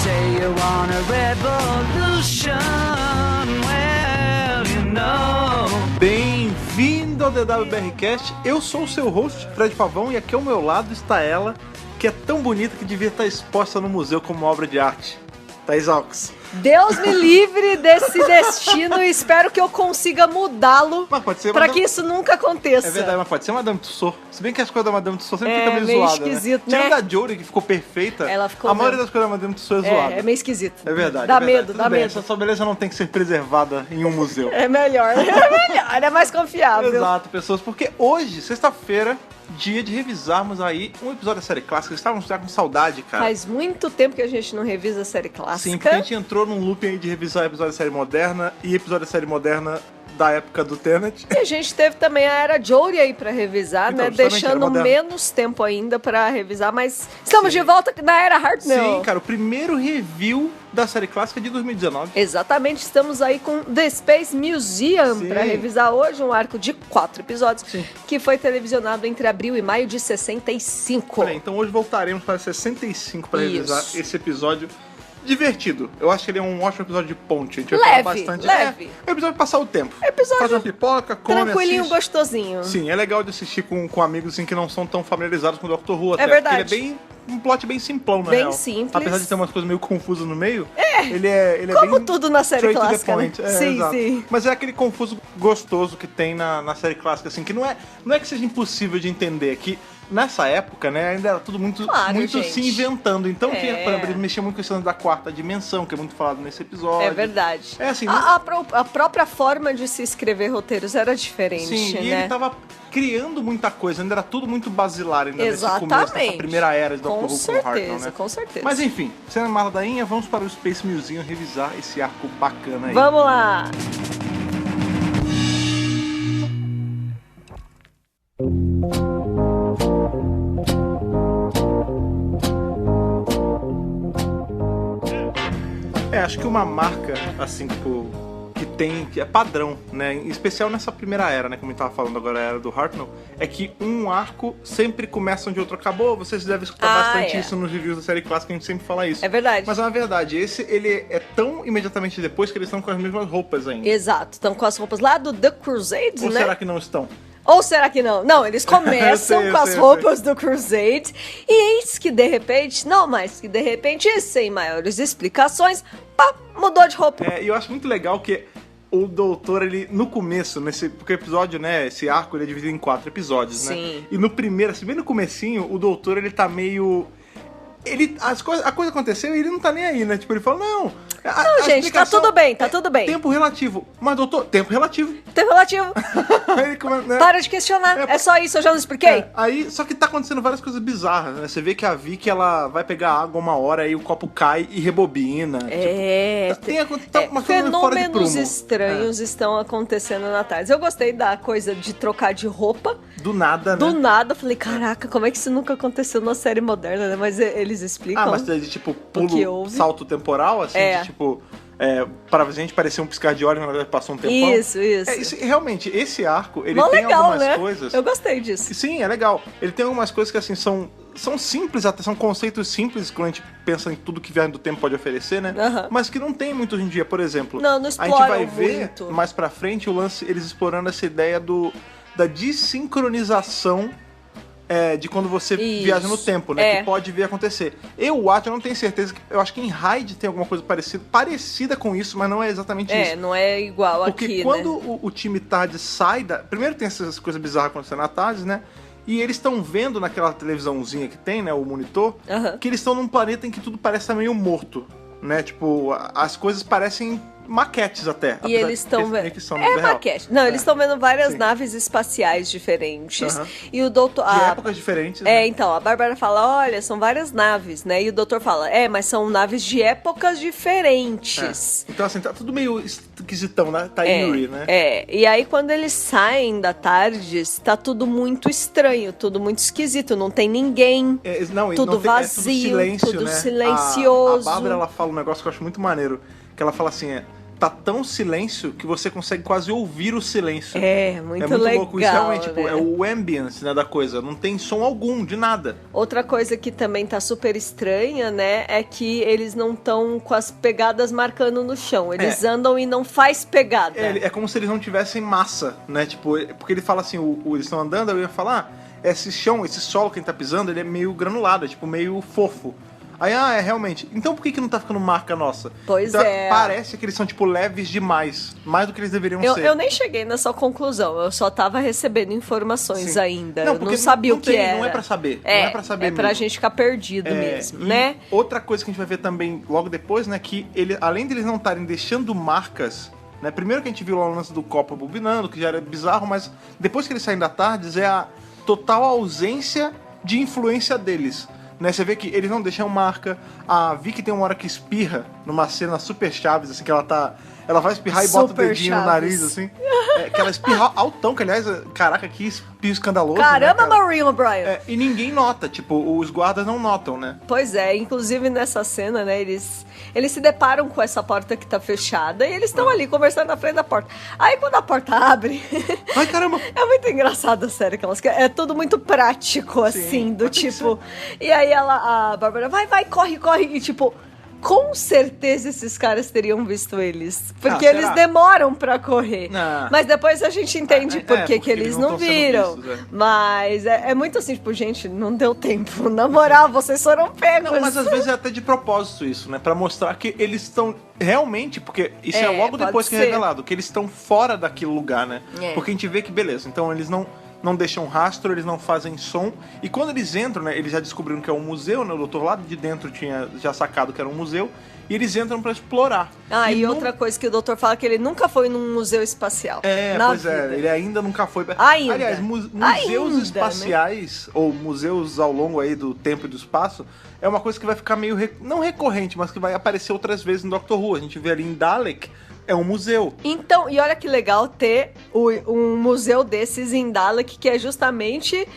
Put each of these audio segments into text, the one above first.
say you want a revolution, well, you know. Bem-vindo ao DWBRcast, eu sou o seu host, Fred Pavão, e aqui ao meu lado está ela, que é tão bonita que devia estar exposta no museu como obra de arte, Thaís Alves. Deus me livre desse destino e espero que eu consiga mudá-lo para que isso nunca aconteça. É verdade, mas pode ser Madame Tussauds. Se bem que as coisas da Madame Tussauds sempre ficam meio zoadas, esquisito, né? né? Tirando a Jory, que ficou perfeita, Ela ficou a maioria das coisas da Madame Tussauds é zoada. É meio esquisito. É verdade. Dá é verdade. medo, Tudo dá bem, medo. essa sua beleza não tem que ser preservada em um museu. É melhor, é mais confiável. Exato, pessoas, porque hoje, sexta-feira, dia de revisarmos aí um episódio da série clássica. Estávamos já com saudade, cara. Faz muito tempo que a gente não revisa a série clássica. Sim, porque a gente entrou num loop aí de revisar episódio da série moderna e episódio da série moderna da época do Tenet. E a gente teve também a Era Jory aí pra revisar, Então, né? justamente, Deixando Era Moderna. menos tempo ainda pra revisar, mas estamos de volta na Era Hartnell. Sim, cara, o primeiro review da série clássica de 2019. Exatamente, estamos aí com The Space Museum Sim. para revisar hoje um arco de 4 episódios Sim. que foi televisionado entre abril e maio de 65. Peraí, então hoje voltaremos para 65 para revisar Isso. esse episódio divertido. Eu acho que ele é um ótimo episódio de ponte. A gente vai Leve, falar bastante. leve. É um episódio pra passar o tempo. Episódio Faz uma pipoca, come, tranquilinho, assiste. gostosinho. Sim, é legal de assistir com amigos assim, que não são tão familiarizados com o Dr. Who. É até, verdade. porque ele é bem um plot bem simplão, na Bem real. simples. Apesar de ter umas coisas meio confusas no meio, ele é Como bem tudo na série straight to the clássica, né? point. É, Sim, exato. sim. Mas é aquele confuso gostoso que tem na série clássica, assim, que não é que seja impossível de entender, que nessa época, né, ainda era tudo muito gente. se inventando. Então, É. por exemplo, eles mexiam muito com a questão da quarta dimensão, que é muito falado nesse episódio. É verdade. É assim, A própria forma de se escrever roteiros era diferente, sim, né? e ele tava criando muita coisa, ainda era tudo muito basilar ainda nesse começo, Exatamente. nessa primeira era de Dr. Who Com com o Hartnell, certeza, né? com certeza. Mas enfim, sendo mais ladainha, vamos para o Space Museum revisar esse arco bacana aí. Vamos lá! Acho que uma marca, assim, tipo, que é padrão, né, em especial nessa primeira era, né, como a gente tava falando agora, a era do Hartnell, é que um arco sempre começa onde outro acabou. Vocês devem escutar bastante isso nos reviews da série clássica, a gente sempre fala isso. É verdade. Mas na verdade, esse, ele é tão imediatamente depois que eles estão com as mesmas roupas ainda. Exato, estão com as roupas lá do The Crusades, Ou né? será que não estão? Ou será que não? Não, eles começam Eu com as sei. roupas do Crusade e eis que de repente, não mais que de repente, e sem maiores explicações, pá, mudou de roupa. E eu acho muito legal que o doutor, ele, no começo, porque o episódio, né, esse arco, ele é dividido em 4 episódios, né? Sim. E no primeiro, assim, bem no comecinho, o doutor, ele tá meio... a coisa aconteceu e ele não tá nem aí, né? Tipo, ele fala, não... Não, gente, tá tudo bem, tá tudo bem. Tempo relativo. Mas, doutor, tempo relativo. Tempo relativo. Aí, né? Para de questionar. É só isso, eu já não expliquei. Aí, só que tá acontecendo várias coisas bizarras, né? Você vê que a Vicky, ela vai pegar água uma hora, aí o copo cai e rebobina. Tá uma coisa fora de Fenômenos prumo. estranhos estão acontecendo na tarde. Eu gostei da coisa de trocar de roupa. Do nada, né? Do nada, falei, caraca, como é que isso nunca aconteceu na série moderna, né? Mas eles explicam. Mas de tipo, que pulo, houve. salto temporal, assim, de tipo... pra gente parecer um piscar de olhos, na verdade passou um tempão. Isso. Realmente, esse arco, ele Mó tem legal, algumas né? coisas... Eu gostei disso. Sim, é legal. Ele tem algumas coisas que, assim, são simples até, são conceitos simples quando a gente pensa em tudo que Viagem do Tempo pode oferecer, né? Mas que não tem muito hoje em dia. Por exemplo, Não a exploram gente vai ver muito. mais pra frente o lance, eles explorando essa ideia da desincronização de quando você Isso. viaja no tempo, né? Que pode vir a acontecer. Eu não tenho certeza, eu acho que em Hyde tem alguma coisa parecida com isso, mas não é exatamente isso. Não é igual Porque aqui, quando né? o time TARDIS sai primeiro tem essas coisas bizarras acontecendo na TARDIS, né? E eles estão vendo naquela televisãozinha que tem, né? O monitor, que eles estão num planeta em que tudo parece estar meio morto, né? Tipo, as coisas parecem maquetes até. E eles estão vendo. Maquete. Não, eles estão vendo várias naves espaciais diferentes. E o doutor. De épocas diferentes. Né? Então, a Bárbara fala: olha, são várias naves, né? E o doutor fala: mas são naves de épocas diferentes. Então, assim, tá tudo meio esquisitão, né? Tá Eerie, né? E aí, quando eles saem da TARDIS, tá tudo muito estranho, tudo muito esquisito, não tem ninguém. Tudo vazio, tudo silêncio, tudo né? silencioso. A Bárbara, ela fala um negócio que eu acho muito maneiro. Que ela fala assim, tá tão silêncio que você consegue quase ouvir o silêncio. É, muito É muito legal, louco. Isso realmente, né? tipo, é o ambience, né, da coisa. Não tem som algum, de nada. Outra coisa que também tá super estranha, né, é que eles não estão com as pegadas marcando no chão. Eles andam e não faz pegada. É como se eles não tivessem massa, né? Tipo, porque ele fala assim, eles estão andando, eu ia falar, esse chão, esse solo que a gente tá pisando, ele é meio granulado, é tipo meio fofo. Aí, realmente. Então por que não tá ficando marca nossa? Pois então, é. Parece que eles são, tipo, leves demais. Mais do que eles deveriam ser. Eu nem cheguei nessa conclusão. Eu só tava recebendo informações Sim. ainda. Não, eu porque não sabia não o que tem, era. não é pra saber. Não é pra saber É pra mesmo. gente ficar perdido mesmo, E né? outra coisa que a gente vai ver também logo depois, né? Que além deles não estarem deixando marcas, né? Primeiro que a gente viu lá o lance do copo bobinando, que já era bizarro, mas depois que eles saem da Tardes é a total ausência de influência deles. Né, você vê que eles não deixam marca. A Vicky tem uma hora que espirra numa cena super Chaves, assim, que ela vai espirrar e bota o dedinho no nariz, assim. Que ela espirra altão, que aliás, caraca, que espirro escandaloso. Caramba, né, cara? Maureen O'Brien! E ninguém nota, tipo, os guardas não notam, né? Pois é, inclusive nessa cena, né, eles se deparam com essa porta que tá fechada e eles estão ali conversando na frente da porta. Aí quando a porta abre... Ai, caramba! É muito engraçado a série que elas querem. É tudo muito prático, assim, do tipo... E aí a Bárbara, vai, corre, e tipo... Com certeza esses caras teriam visto eles. Porque eles será? demoram pra correr. Não. Mas depois a gente entende por que porque eles não tão sendo viram. vistos, Mas é muito assim, tipo, gente, não deu tempo. Na moral, vocês foram pegos. Não, mas às vezes é até de propósito isso, né? Pra mostrar que eles estão realmente, porque isso é logo pode depois que é ser. revelado, que eles estão fora daquele lugar, né? É. Porque a gente vê que, beleza, então eles não deixam rastro, eles não fazem som. E quando eles entram, né? Eles já descobriram que é um museu, né? O doutor lá de dentro tinha já sacado que era um museu. E eles entram pra explorar. E outra coisa que o doutor fala que ele nunca foi num museu espacial. Pois é, ele ainda nunca foi. Ainda. Aliás, museus Ainda, espaciais, ou museus ao longo aí do tempo e do espaço, é uma coisa que vai ficar meio, não recorrente, mas que vai aparecer outras vezes no Doctor Who. A gente vê ali em Dalek, é um museu. Então, e olha que legal ter um museu desses em Dalek, que é justamente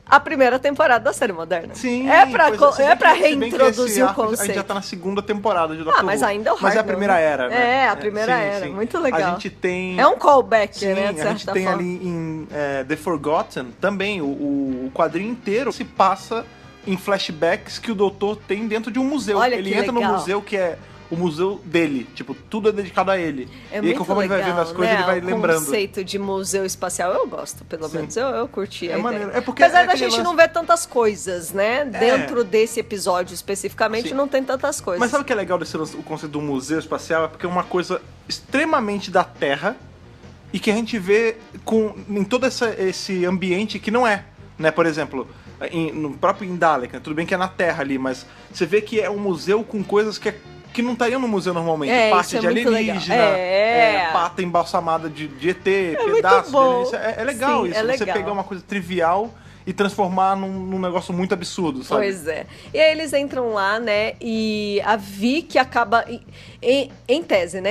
a primeira temporada da série moderna. Sim, é pra se reintroduzir o arco, conceito. A gente já tá na segunda temporada de Doctor Who. Mas ainda é o Mas é a Hartnell, primeira né? era, né? A primeira era. Sim. Muito legal. A gente tem... É um callback, sim, né? De a gente certa tem forma. ali em The Forgotten também o quadrinho inteiro se passa em flashbacks que o doutor tem dentro de um museu. Olha ele que entra legal. no museu que é o museu dele. Tipo, tudo é dedicado a ele. É e aí, muito conforme legal, ele vai vendo as coisas, né? ele vai o lembrando. O conceito de museu espacial eu gosto, pelo Sim. menos. Eu curti a ideia. maneiro. É porque Apesar é da aquele gente lance- não ver tantas coisas, né? Dentro desse episódio especificamente, Sim. não tem tantas coisas. Mas sabe o que é legal desse o conceito do museu espacial? É porque é uma coisa extremamente da Terra e que a gente vê em todo esse ambiente que não é. Né? Por exemplo, no próprio Dalek, né? Tudo bem que é na Terra ali, mas você vê que é um museu com coisas que não estariam no museu normalmente. Parte isso é de muito alienígena, legal. pata embalsamada de ET, muito pedaços de bom. alienígena. É legal Sim, isso, é você legal. pegar uma coisa trivial e transformar num negócio muito absurdo, sabe? Pois é. E aí eles entram lá, né? E a Vicky acaba, em tese, né?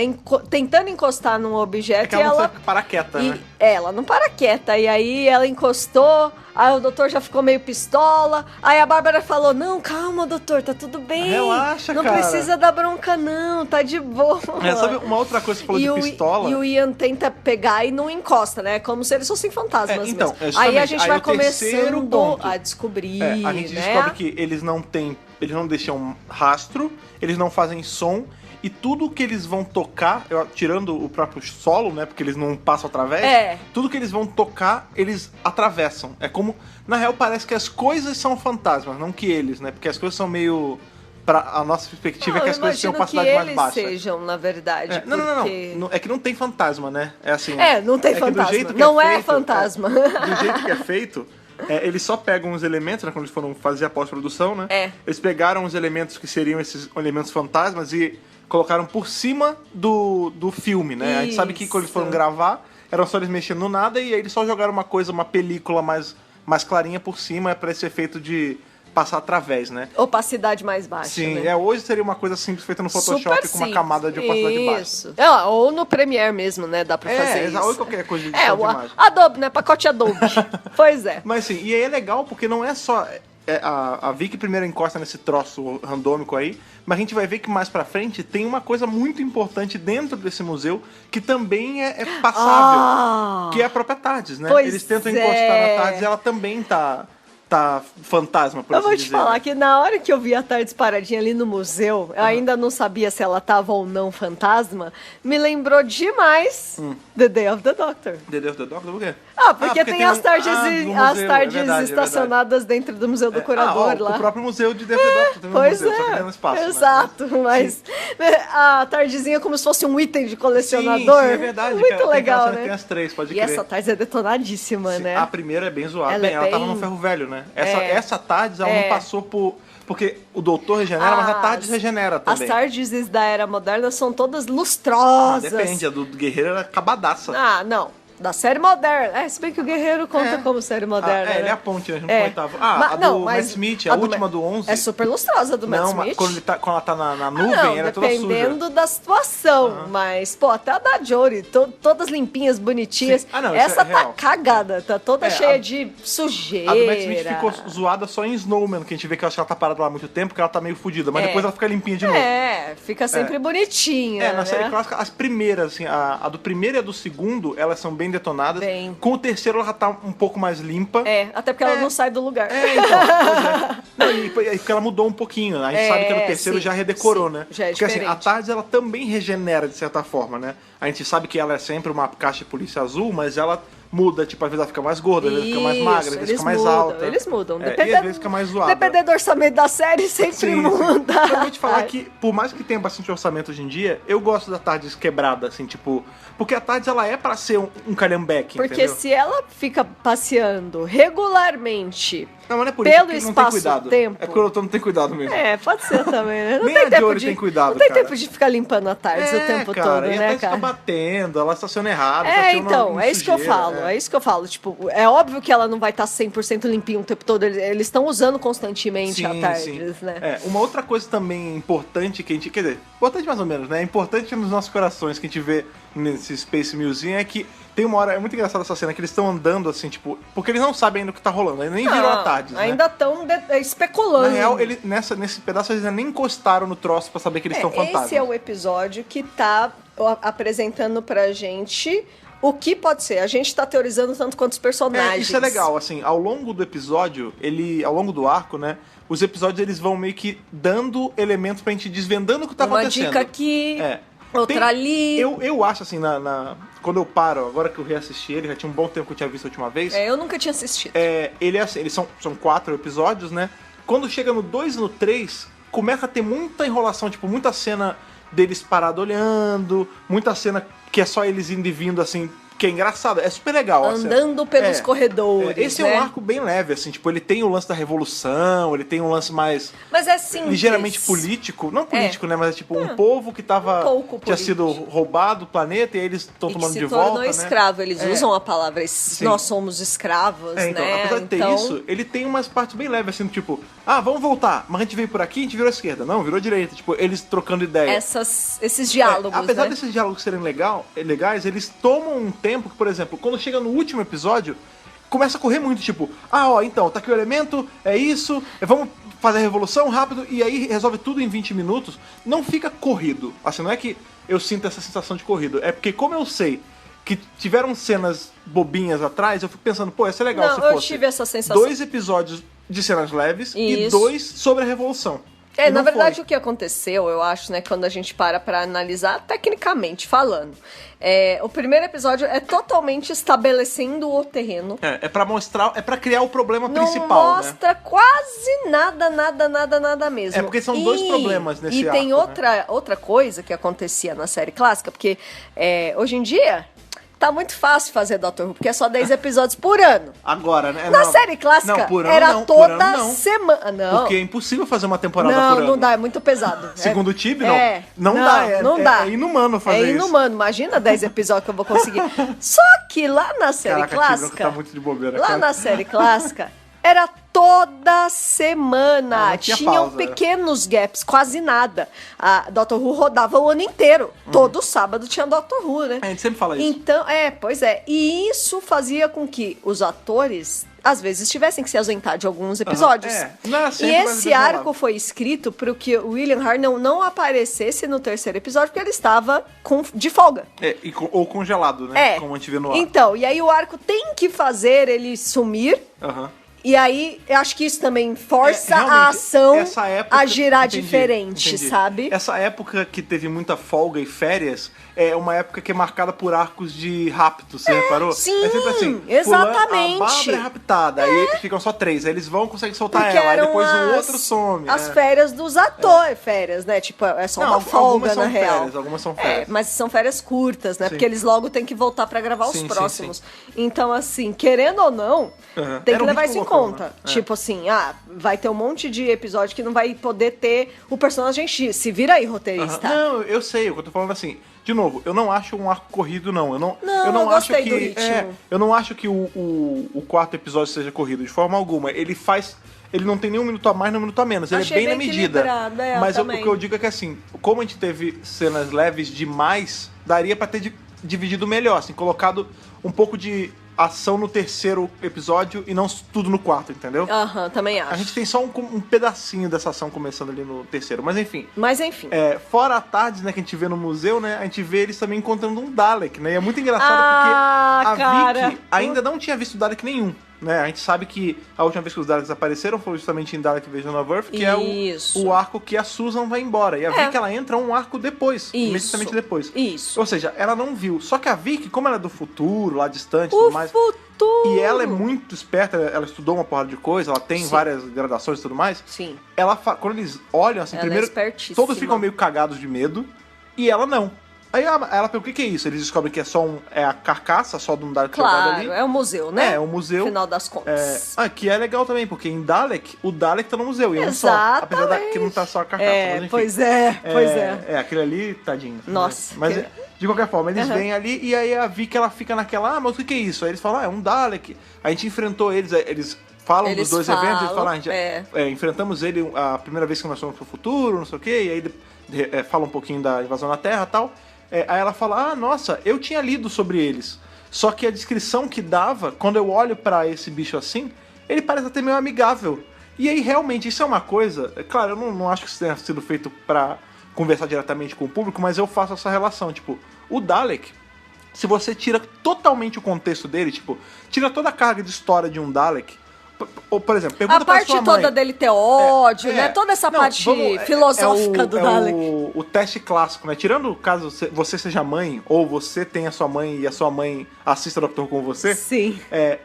Tentando encostar num objeto É que ela e não ela... sabe parar quieta, né? Ela não para quieta. E aí ela encostou, aí o doutor já ficou meio pistola. Aí a Bárbara falou, não, calma, doutor, tá tudo bem. Relaxa, não cara. precisa dar bronca, não, tá de boa. Sabe uma outra coisa que você falou de pistola? E o Ian tenta pegar e não encosta, né? Como se eles fossem fantasmas então, mesmo. Aí a gente vai o terceiro começando ponto. a descobrir, A gente né? descobre que eles não deixam rastro, eles não fazem som, e tudo que eles vão tocar, tirando o próprio solo, né, porque eles não passam através, tudo que eles vão tocar, eles atravessam. É como, na real, parece que as coisas são fantasmas, não que eles, né, porque as coisas são meio... A nossa perspectiva é que as coisas têm opacidade mais baixa. Que eles sejam, na verdade. Não. É que não tem fantasma, né? É assim. Não tem fantasma. Do jeito que não é é feito, fantasma. Do jeito que é feito, eles só pegam os elementos, né, quando eles foram fazer a pós-produção, né? Eles pegaram os elementos que seriam esses elementos fantasmas e colocaram por cima do filme, né? A gente sabe que quando eles foram gravar, eram só eles mexendo no nada e aí eles só jogaram uma película mais clarinha por cima para esse efeito de passar através, né? Opacidade mais baixa. Sim, né? Hoje seria uma coisa simples feita no Photoshop com uma camada de opacidade baixa. Isso. Ou no Premiere mesmo, né? Dá pra fazer isso. Ou qualquer coisa de edição de imagem. Adobe, né? Pacote Adobe. Pois é. Mas assim, e aí é legal porque não é só a Vicky primeiro encosta nesse troço randômico aí, mas a gente vai ver que mais pra frente tem uma coisa muito importante dentro desse museu que também é passável, que é a própria TARDIS, né? Pois Eles tentam é. encostar na TARDIS e ela também tá fantasma, por Eu assim vou te dizer, falar né? que na hora que eu vi a TARDIS paradinha ali no museu, eu ainda não sabia se ela tava ou não fantasma, me lembrou demais The Day of the Doctor. The Day of the Doctor, por quê? Porque tem as TARDIS, do as museu, TARDIS é verdade. estacionadas dentro do Museu do Curador lá. O próprio museu de The Day of the Doctor tem um Pois museu, só que é, tem no espaço, exato, né? mas a tardezinha é como se fosse um item de colecionador. Sim, é verdade. Muito cara, legal, tem né? as três, pode E crer. essa TARDIS é detonadíssima, Sim, né? a primeira é bem zoada. Ela é Ela tava bem- no ferro velho, né? É. Essa TARDIS, ela não passou por... Porque o doutor regenera, mas a TARDIS regenera As também. TARDIS da era moderna são todas lustrosas. Depende, a do guerreiro era acabadaça. Ah, não. Da série moderna. Se bem que o Guerreiro conta como série moderna. ele né? é a ponte, né? Junto com o oitavo. Mas- A do não, Matt mas Smith, a última do 11. É super lustrosa do Matt Não, Smith. mas quando ela tá na nuvem, Não, ela é toda suja. dependendo da situação. Mas, pô, até a da Jory, todas limpinhas, bonitinhas. Sim. Ah, não, isso Essa é tá real. cagada, tá toda É, cheia a- de sujeira. A do Matt Smith ficou zoada só em Snowman, que a gente vê que eu acho que ela tá parada lá há muito tempo, porque ela tá meio fodida. Mas depois ela fica limpinha de novo. Fica sempre bonitinha. Na né? série clássica, as primeiras, assim, a do primeiro e a do segundo, elas são bem detonadas. Bem. Com o terceiro, ela já tá um pouco mais limpa. Até porque ela não sai do lugar. Então, pois é. Não, e porque ela mudou um pouquinho, né? A gente sabe que no terceiro sim, já redecorou, sim, né? já é Porque assim, a diferente. TARDIS, ela também regenera de certa forma, né? A gente sabe que ela é sempre uma caixa de polícia azul, mas ela muda, tipo, às vezes ela fica mais gorda, às vezes fica mais magra, às vezes eles fica mais mudam, alta. Eles mudam. E às vezes fica mais zoada. Dependendo do orçamento da série, sempre Sim, muda. Sim. Eu vou te falar que, por mais que tenha bastante orçamento hoje em dia, eu gosto da TARDIS quebrada, assim, tipo... Porque a TARDIS, ela é pra ser um calhambeque, Porque entendeu? se ela fica passeando regularmente Não, mas não é por pelo isso que não tem espaço-tempo... cuidado. É porque o doutor não tem cuidado mesmo. Pode ser também, né? Não Nem tem a tempo Jory de, tem cuidado, não tem cara. tempo de ficar limpando a TARDIS o tempo todo, e a né, TARDIS cara? fica batendo, ela estaciona errado. estaciona Então, em isso que eu sujeira, falo, é isso que eu falo. Tipo, é óbvio que ela não vai estar 100% limpinha o tempo todo, eles estão usando constantemente a TARDIS, né? Uma outra coisa também importante que a gente... Quer dizer, importante mais ou menos, né? Importante nos nossos corações que a gente vê nesse Space Museum é que tem uma hora... É muito engraçada essa cena, que eles estão andando assim, tipo... Porque eles não sabem ainda o que tá rolando, eles nem viram a TARDIS, né? Ainda estão especulando. Na real, nesse pedaço eles ainda nem encostaram no troço pra saber que eles estão fantasmas. Esse é o episódio que tá apresentando pra gente o que pode ser. A gente tá teorizando tanto quanto os personagens. Isso é legal, assim, ao longo do episódio, ao longo do arco, né, os episódios eles vão meio que dando elementos pra gente desvendando o que tá Uma acontecendo. dica aqui, outra Tem- ali. Eu acho, assim, quando eu paro, agora que eu reassisti ele, já tinha um bom tempo que eu tinha visto a última vez, Eu nunca tinha assistido. ele é assim, eles são 4 episódios, né, quando chega no 2 e no 3, começa a ter muita enrolação, tipo, muita cena deles parados olhando, muita cena que é só eles indo e vindo, assim, que é engraçado, é super legal. Andando pelos corredores, Esse né? é um arco bem leve, assim, tipo, ele tem o lance da revolução, ele tem um lance mais Mas é simples. ligeiramente político, não político, né, mas é tipo um povo que tava, pouco tinha político. sido roubado o planeta e aí eles estão E que tomando se de tornou volta, né? escravo. Eles usam a palavra Sim. nós somos escravos, Então, né? apesar de ter isso, ele tem umas partes bem leves, assim, tipo, vamos voltar, mas a gente veio por aqui, a gente virou à esquerda. Não, virou à direita. Tipo, eles trocando ideia. esses diálogos, apesar né? desses diálogos serem legais, eles tomam um tempo que, por exemplo, quando chega no último episódio, começa a correr muito, tipo, então, tá aqui o elemento, é isso, vamos fazer a revolução rápido, e aí resolve tudo em 20 minutos. Não fica corrido. Assim, não é que eu sinto essa sensação de corrido, é porque como eu sei que tiveram cenas bobinhas atrás, eu fico pensando, pô, ia ser legal Não, se eu fosse tive essa sensação. 2 episódios de cenas leves e Isso. 2 sobre a revolução. E Na não verdade, foi. o que aconteceu, eu acho, né, quando a gente para analisar, tecnicamente falando, o primeiro episódio é totalmente estabelecendo o terreno. É pra mostrar, é pra criar o problema Não principal, né? mostra quase nada mesmo. É, porque são dois problemas nesse E tem arco, outra coisa que acontecia na série clássica, porque hoje em dia tá muito fácil fazer Doctor Who, porque é só 10 episódios por ano. Agora, né? Na Não. série clássica, Não, por ano era não, por ano toda não. semana. Não. Porque é impossível fazer uma temporada por ano. Não dá, é muito pesado. Segundo o Tibi, não. É. Não Não, dá, não dá. É inumano fazer É isso. inumano, imagina 10 episódios que eu vou conseguir. Só que lá na série Caraca, Tibi, clássica. tá muito de bobeira, lá cara. na série clássica, era toda semana. Não tinha Tinham pausa. pequenos gaps, quase nada. A Doctor Who rodava o ano inteiro. Todo sábado tinha Doctor Who, né? A gente sempre fala isso. Então, pois é. E isso fazia com que os atores às vezes tivessem que se ausentar de alguns episódios. Não é E sempre, mas esse bem arco rolado. foi escrito para que o William Hartnell não aparecesse no terceiro episódio, porque ele estava de folga. Ou congelado, né? Como a gente vê no ar. Então, e aí o arco tem que fazer ele sumir. Aham. E aí, eu acho que isso também força Realmente, a ação essa época- a girar entendi, diferente, entendi. sabe? Essa época que teve muita folga e férias é uma época que é marcada por arcos de rapto, você reparou? sim, é sempre assim, exatamente. A Bárbara é raptada, aí ficam só 3, aí eles vão conseguem soltar Porque ela, aí eram depois o outro some. as férias dos atores, férias, né? Tipo, é só Não, uma folga, algumas são na real. férias, algumas são férias. Mas são férias curtas, né? Sim. Porque eles logo têm que voltar pra gravar os Sim, sim, próximos. Então, assim, querendo ou não, Uhum. tem Era que um levar ritmo isso em loucão, conta. né? Tipo assim, vai ter um monte de episódio que não vai poder ter o personagem X. Se vira aí, roteirista. Não, eu sei, o que eu tô falando assim. De novo, eu não acho um arco corrido, não. Eu não eu acho gostei que. do ritmo. Eu não acho que o quarto episódio seja corrido, de forma alguma. Ele faz. Ele não tem nem um minuto a mais, nem um minuto a menos. Ele Achei é bem na bem medida. equilibrado, Mas o também. que eu digo é que assim, como a gente teve cenas leves demais, daria pra ter dividido melhor, assim, colocado um pouco de ação no terceiro episódio e não tudo no quarto, entendeu? Aham, também acho. A gente tem só um pedacinho dessa ação começando ali no terceiro. Mas enfim. Mas enfim. Fora a tarde, né, que a gente vê no museu, né, a gente vê eles também encontrando um Dalek, né, e é muito engraçado porque a cara. Vicky ainda não tinha visto Dalek nenhum, né, a gente sabe que a última vez que os Daleks apareceram foi justamente em Dalek Invasion of Earth, que Isso. é o arco que a Susan vai embora, e a Vicky, ela entra um arco depois, imediatamente depois. Isso. Ou seja, ela não viu, só que a Vicky, como ela é do futuro, lá distante e tudo mais... futuro. E ela é muito esperta, ela estudou uma porrada de coisa, ela tem várias graduações e tudo mais. Sim. Quando eles olham, assim, Ela é primeiro, espertíssima. todos ficam meio cagados de medo, e ela não. Aí ela pergunta, o que é isso? Eles descobrem que é só a carcaça, só de um Dalek jogado ali. Claro, é um museu, né? É um museu. Final das contas. Que é legal também, porque em Dalek, o Dalek tá no museu, e não só. Apesar que não tá só a carcaça, mas enfim. Pois é. Aquele ali, tadinho. Nossa, Né? Mas, de qualquer forma, eles vêm ali, e aí a Vicky, ela fica naquela, mas o que é isso? Aí eles falam, é um Dalek. A gente enfrentou eles falam dos dois eventos, eles falam, a gente enfrentamos ele a primeira vez que nós fomos pro futuro, não sei o quê, e aí fala um pouquinho da invasão na Terra e tal. Aí ela fala, nossa, eu tinha lido sobre eles. Só que a descrição que dava, quando eu olho pra esse bicho assim, ele parece até meio amigável. E aí, realmente, isso é uma coisa... Claro, eu não acho que isso tenha sido feito pra conversar diretamente com o público, mas eu faço essa relação. Tipo, o Dalek, se você tira totalmente o contexto dele, tipo, tira toda a carga de história de um Dalek... Ou, por exemplo, pergunta a pra parte sua mãe. toda dele ter ódio, né? Toda essa parte filosófica do Dalek. O teste clássico, né? Tirando o caso você seja mãe, ou você tenha sua mãe e a sua mãe assista o Doctor com você. Sim.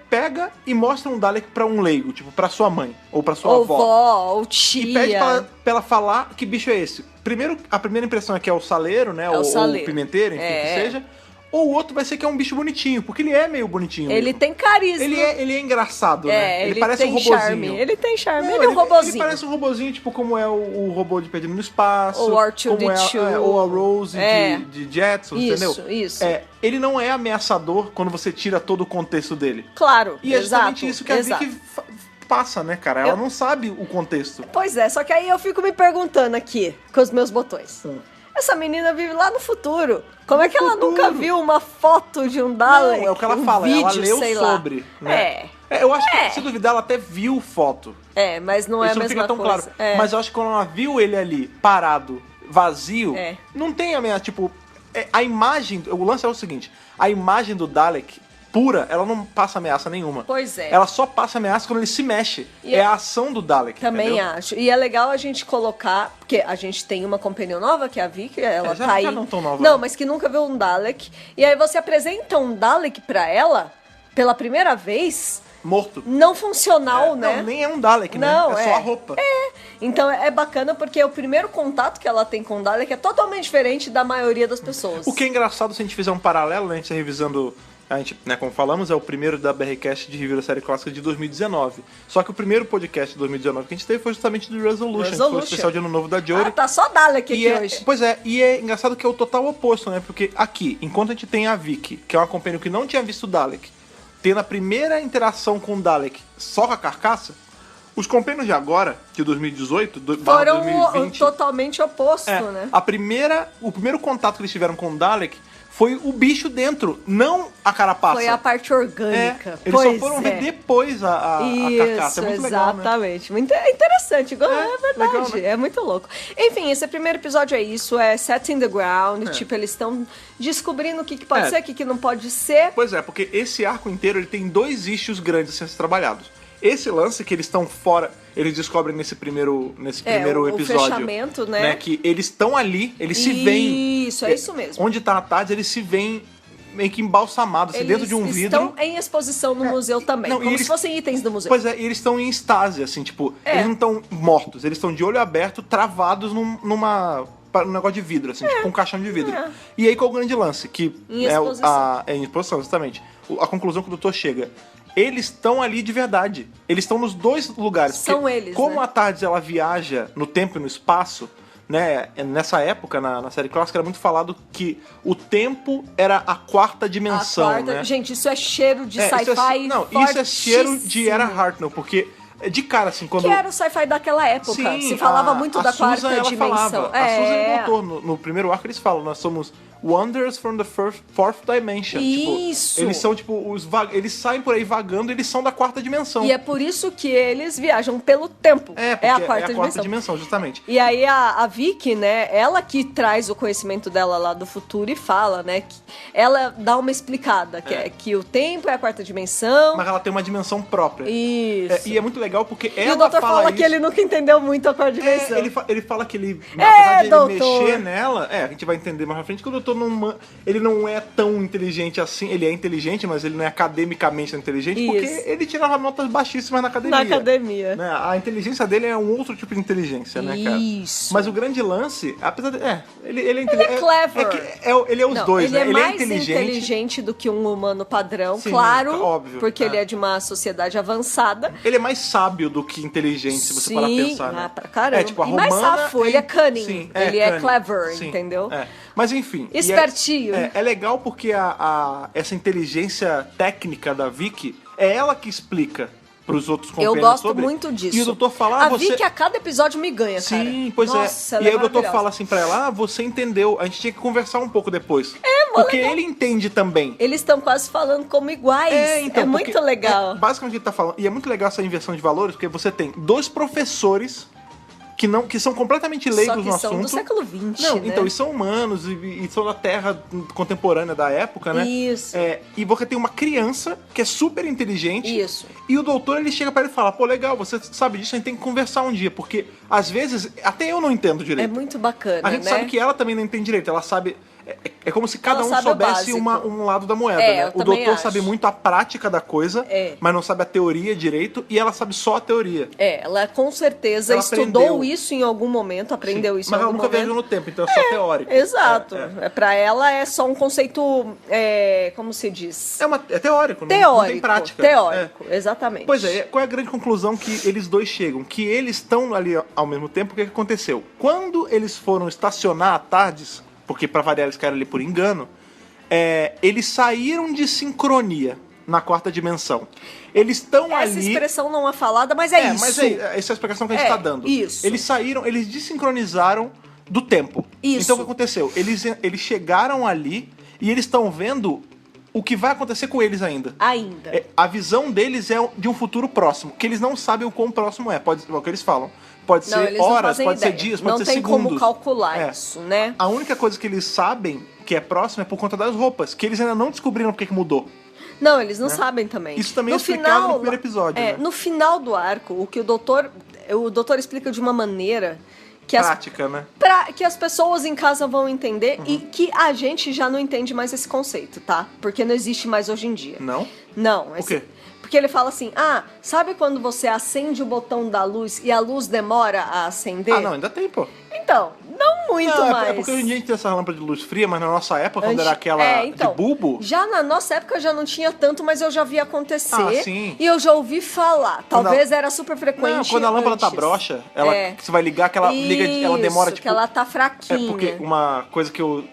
Pega e mostra um Dalek pra um leigo, tipo, pra sua mãe, ou pra sua avó. Ou tia. E pede pra ela falar que bicho é esse. Primeiro, a primeira impressão é que é o saleiro, né? Ou o pimenteiro, enfim, que seja. Ou o outro vai ser que é um bicho bonitinho, porque ele é meio bonitinho. Ele mesmo. tem carisma. Ele é engraçado, né? Ele parece um robozinho. Charme. Ele tem charme, Não, ele é um robozinho. Ele parece um robozinho, tipo como é o robô de Perdido no Espaço. Ou R2D2. Ou a Rose de Jetsons, entendeu? Isso. Ele não é ameaçador quando você tira todo o contexto dele. Claro, E é justamente isso que a Vicky passa, né, cara? Ela não sabe o contexto. Pois é, só que aí eu fico me perguntando aqui, com os meus botões. Essa menina vive lá no futuro. Como é que ela nunca viu uma foto de um Dalek? Não, é o que ela fala, vídeo, ela leu sobre. Né? Eu acho que, se duvidar, ela até viu foto. Mas não é isso a mesma coisa. Isso não fica tão claro. Mas eu acho que quando ela viu ele ali, parado, vazio, não tem a minha, tipo... a imagem... O lance é o seguinte, a imagem do Dalek... pura, ela não passa ameaça nenhuma. Pois é. Ela só passa ameaça quando ele se mexe. É a ação do Dalek. Também entendeu? acho. E é legal a gente colocar, porque a gente tem uma companion nova, que é a Vicky, ela já, tá aí. Já não tão nova. Não, mas que nunca viu um Dalek. E aí você apresenta um Dalek pra ela, pela primeira vez... morto. Não funcional, né? Não, nem é um Dalek, né? Não, é só a roupa. Então é bacana porque o primeiro contato que ela tem com o Dalek é totalmente diferente da maioria das pessoas. O que é engraçado se a gente fizer um paralelo, né? A gente tá revisando... A gente, né, como falamos, é o primeiro da BRCast de review da série clássica de 2019. Só que o primeiro podcast de 2019 que a gente teve foi justamente do Resolution. Que foi o especial de Ano Novo da Jodie. Tá só Dalek aqui hoje. Pois é, e é engraçado que é o total oposto, né? Porque aqui, enquanto a gente tem a Vicky, que é uma companhia que não tinha visto o Dalek, tendo a primeira interação com o Dalek só com a carcaça, os companheiros de agora, de 2018, foram 2020... totalmente oposto, né? O primeiro contato que eles tiveram com o Dalek foi o bicho dentro, não a carapaça. Foi a parte orgânica. Eles Pois só foram ver é. depois a carcaça. É muito legal, né? Exatamente. Muito interessante. É verdade. legal, né? É muito louco. Enfim, esse primeiro episódio é isso. É Setting the Ground. É. Tipo, eles estão descobrindo o que pode É. ser, o que não pode ser. Pois é, porque esse arco inteiro ele tem 2 issues grandes a ser trabalhados. Esse lance que eles estão fora, eles descobrem nesse primeiro o episódio. fechamento, né? Que eles estão ali, eles se veem. Isso, é isso mesmo. Onde tá a tarde, eles se veem meio que embalsamados, assim, dentro de um vidro. Eles estão em exposição no museu também, não, e como eles- se fossem itens do museu. Pois é, e eles estão em estase, assim, tipo, eles não estão mortos, eles estão de olho aberto, travados num negócio de vidro, assim, tipo um caixão de vidro. É. E aí qual é o grande lance? Que Em é exposição. em exposição, exatamente. A conclusão que o doutor chega. Eles estão ali de verdade. Eles estão nos 2 lugares. São porque eles, como né? a Tardes ela viaja no tempo e no espaço, né? Nessa época, na série clássica, era muito falado que o tempo era a 4ª dimensão, A quarta- né? Gente, isso é cheiro de Isso é, sci-fi. não, isso é cheiro de fortíssimo. Era Hartnell, porque de cara, assim, quando... Que era o sci-fi daquela época. Sim, Se falava muito da Susan, quarta ela dimensão. Falava. A Susan e o doutor, no primeiro arco, eles falam, nós somos Wonders from the fourth dimension. Isso. Tipo, eles são, tipo, eles saem por aí vagando, eles são da 4ª dimensão. E é por isso que eles viajam pelo tempo. porque É a quarta dimensão. dimensão, justamente. E aí a Vicky, né, ela que traz o conhecimento dela lá do futuro e fala, né, que ela dá uma explicada, que o tempo é a 4ª dimensão. Mas ela tem uma dimensão própria. Isso. E é muito legal porque E ela o doutor fala isso. que ele nunca entendeu muito a 4ª dimensão. Ele fala que ele, apesar de ele doutor. mexer nela, a gente vai entender mais pra frente que o doutor ele não é tão inteligente assim. Ele é inteligente, mas ele não é academicamente tão inteligente, Isso. porque ele tirava notas baixíssimas na academia. Na academia. Né? A inteligência dele é um outro tipo de inteligência, né, cara? Isso. Mas o grande lance, apesar de... ele é Ele inteligente. é clever. Ele é os Não, dois, ele né? é mais inteligente. inteligente do que um humano padrão, Sim, claro, óbvio, porque ele é de uma sociedade avançada. Ele é mais sábio do que inteligente, se você parar pra pensar, né? Pra caramba. Tipo, a E mais romana safo, ele é cunning. Sim, Ele é cunning. clever, Sim, entendeu? é. Mas enfim. e Espertinho. É legal porque essa inteligência técnica da Vicky é ela que explica pros outros Eu companheiros gosto sobre. muito disso. E o doutor fala, a você... Vicky a cada episódio me ganha, cara. Sim, pois Nossa, é. ela E aí é o doutor maravilhosa. fala assim pra ela, você entendeu, a gente tinha que conversar um pouco depois. Porque ele entende também. Eles estão quase falando como iguais. Então, é muito legal. Basicamente ele tá falando, e é muito legal essa inversão de valores, porque você tem 2 professores que são completamente Só leigos que no são assunto. do século XX, Não, né? então, e são humanos, e são da Terra contemporânea da época, né? Isso. E você tem uma criança que é super inteligente. Isso. E o doutor, ele chega pra ele e fala, pô, legal, você sabe disso, a gente tem que conversar um dia, porque às vezes, até eu não entendo É direito. muito bacana, A gente né? sabe que ela também não entende direito, ela sabe... É como se cada Ela um sabe o soubesse básico. um lado da moeda, É, né? eu O também doutor acho. sabe muito a prática da coisa, mas não sabe a teoria direito, e ela sabe só a teoria. Ela com certeza Ela estudou aprendeu. isso em algum momento, aprendeu isso Mas em ela algum nunca momento. viajou no tempo, então é só teórico. Exato. Pra ela é só um conceito, como se diz? É teórico, não Teórico. tem prática. Teórico, exatamente. Pois é, qual é a grande conclusão que eles dois chegam? Que eles estão ali ao mesmo tempo, o que aconteceu? Quando eles foram estacionar à tardes, porque pra variar eles caíram ali por engano, eles saíram de sincronia na 4ª dimensão. Eles estão ali... Essa expressão não é falada, mas é isso. Mas essa é a explicação que a gente tá dando. Isso. Eles saíram, eles desincronizaram do tempo. Isso. Então o que aconteceu? Eles chegaram ali e eles estão vendo o que vai acontecer com eles ainda. Ainda. A visão deles é de um futuro próximo, que eles não sabem o quão próximo é. É o que eles falam. Pode Não, ser eles não horas, fazem pode ideia. ser dias, pode não ser tem segundos. como calcular isso, né? A única coisa que eles sabem que é próximo é por conta das roupas, que eles ainda não descobriram porque que mudou. Não, eles não sabem também. Isso também é explicado no primeiro episódio, né? No final do arco, o que o doutor explica de uma maneira que Prática, né? que as pessoas em casa vão entender e que a gente já não entende mais esse conceito, tá? Porque não existe mais hoje em dia. Não? Não. Por quê? Porque ele fala assim, sabe quando você acende o botão da luz e a luz demora a acender? Ah, não, ainda tem, pô. Então, não muito Não, mais. é porque hoje em dia a gente tem essa lâmpada de luz fria, mas na nossa época, quando era aquela então, de bulbo... Já na nossa época já não tinha tanto, mas eu já vi acontecer. Ah, sim. E eu já ouvi falar. Talvez era super frequente. Não, quando a lâmpada tá antes. broxa, que você vai ligar, que ela liga, ela demora, tipo... que ela tá fraquinha. Porque uma coisa que eu...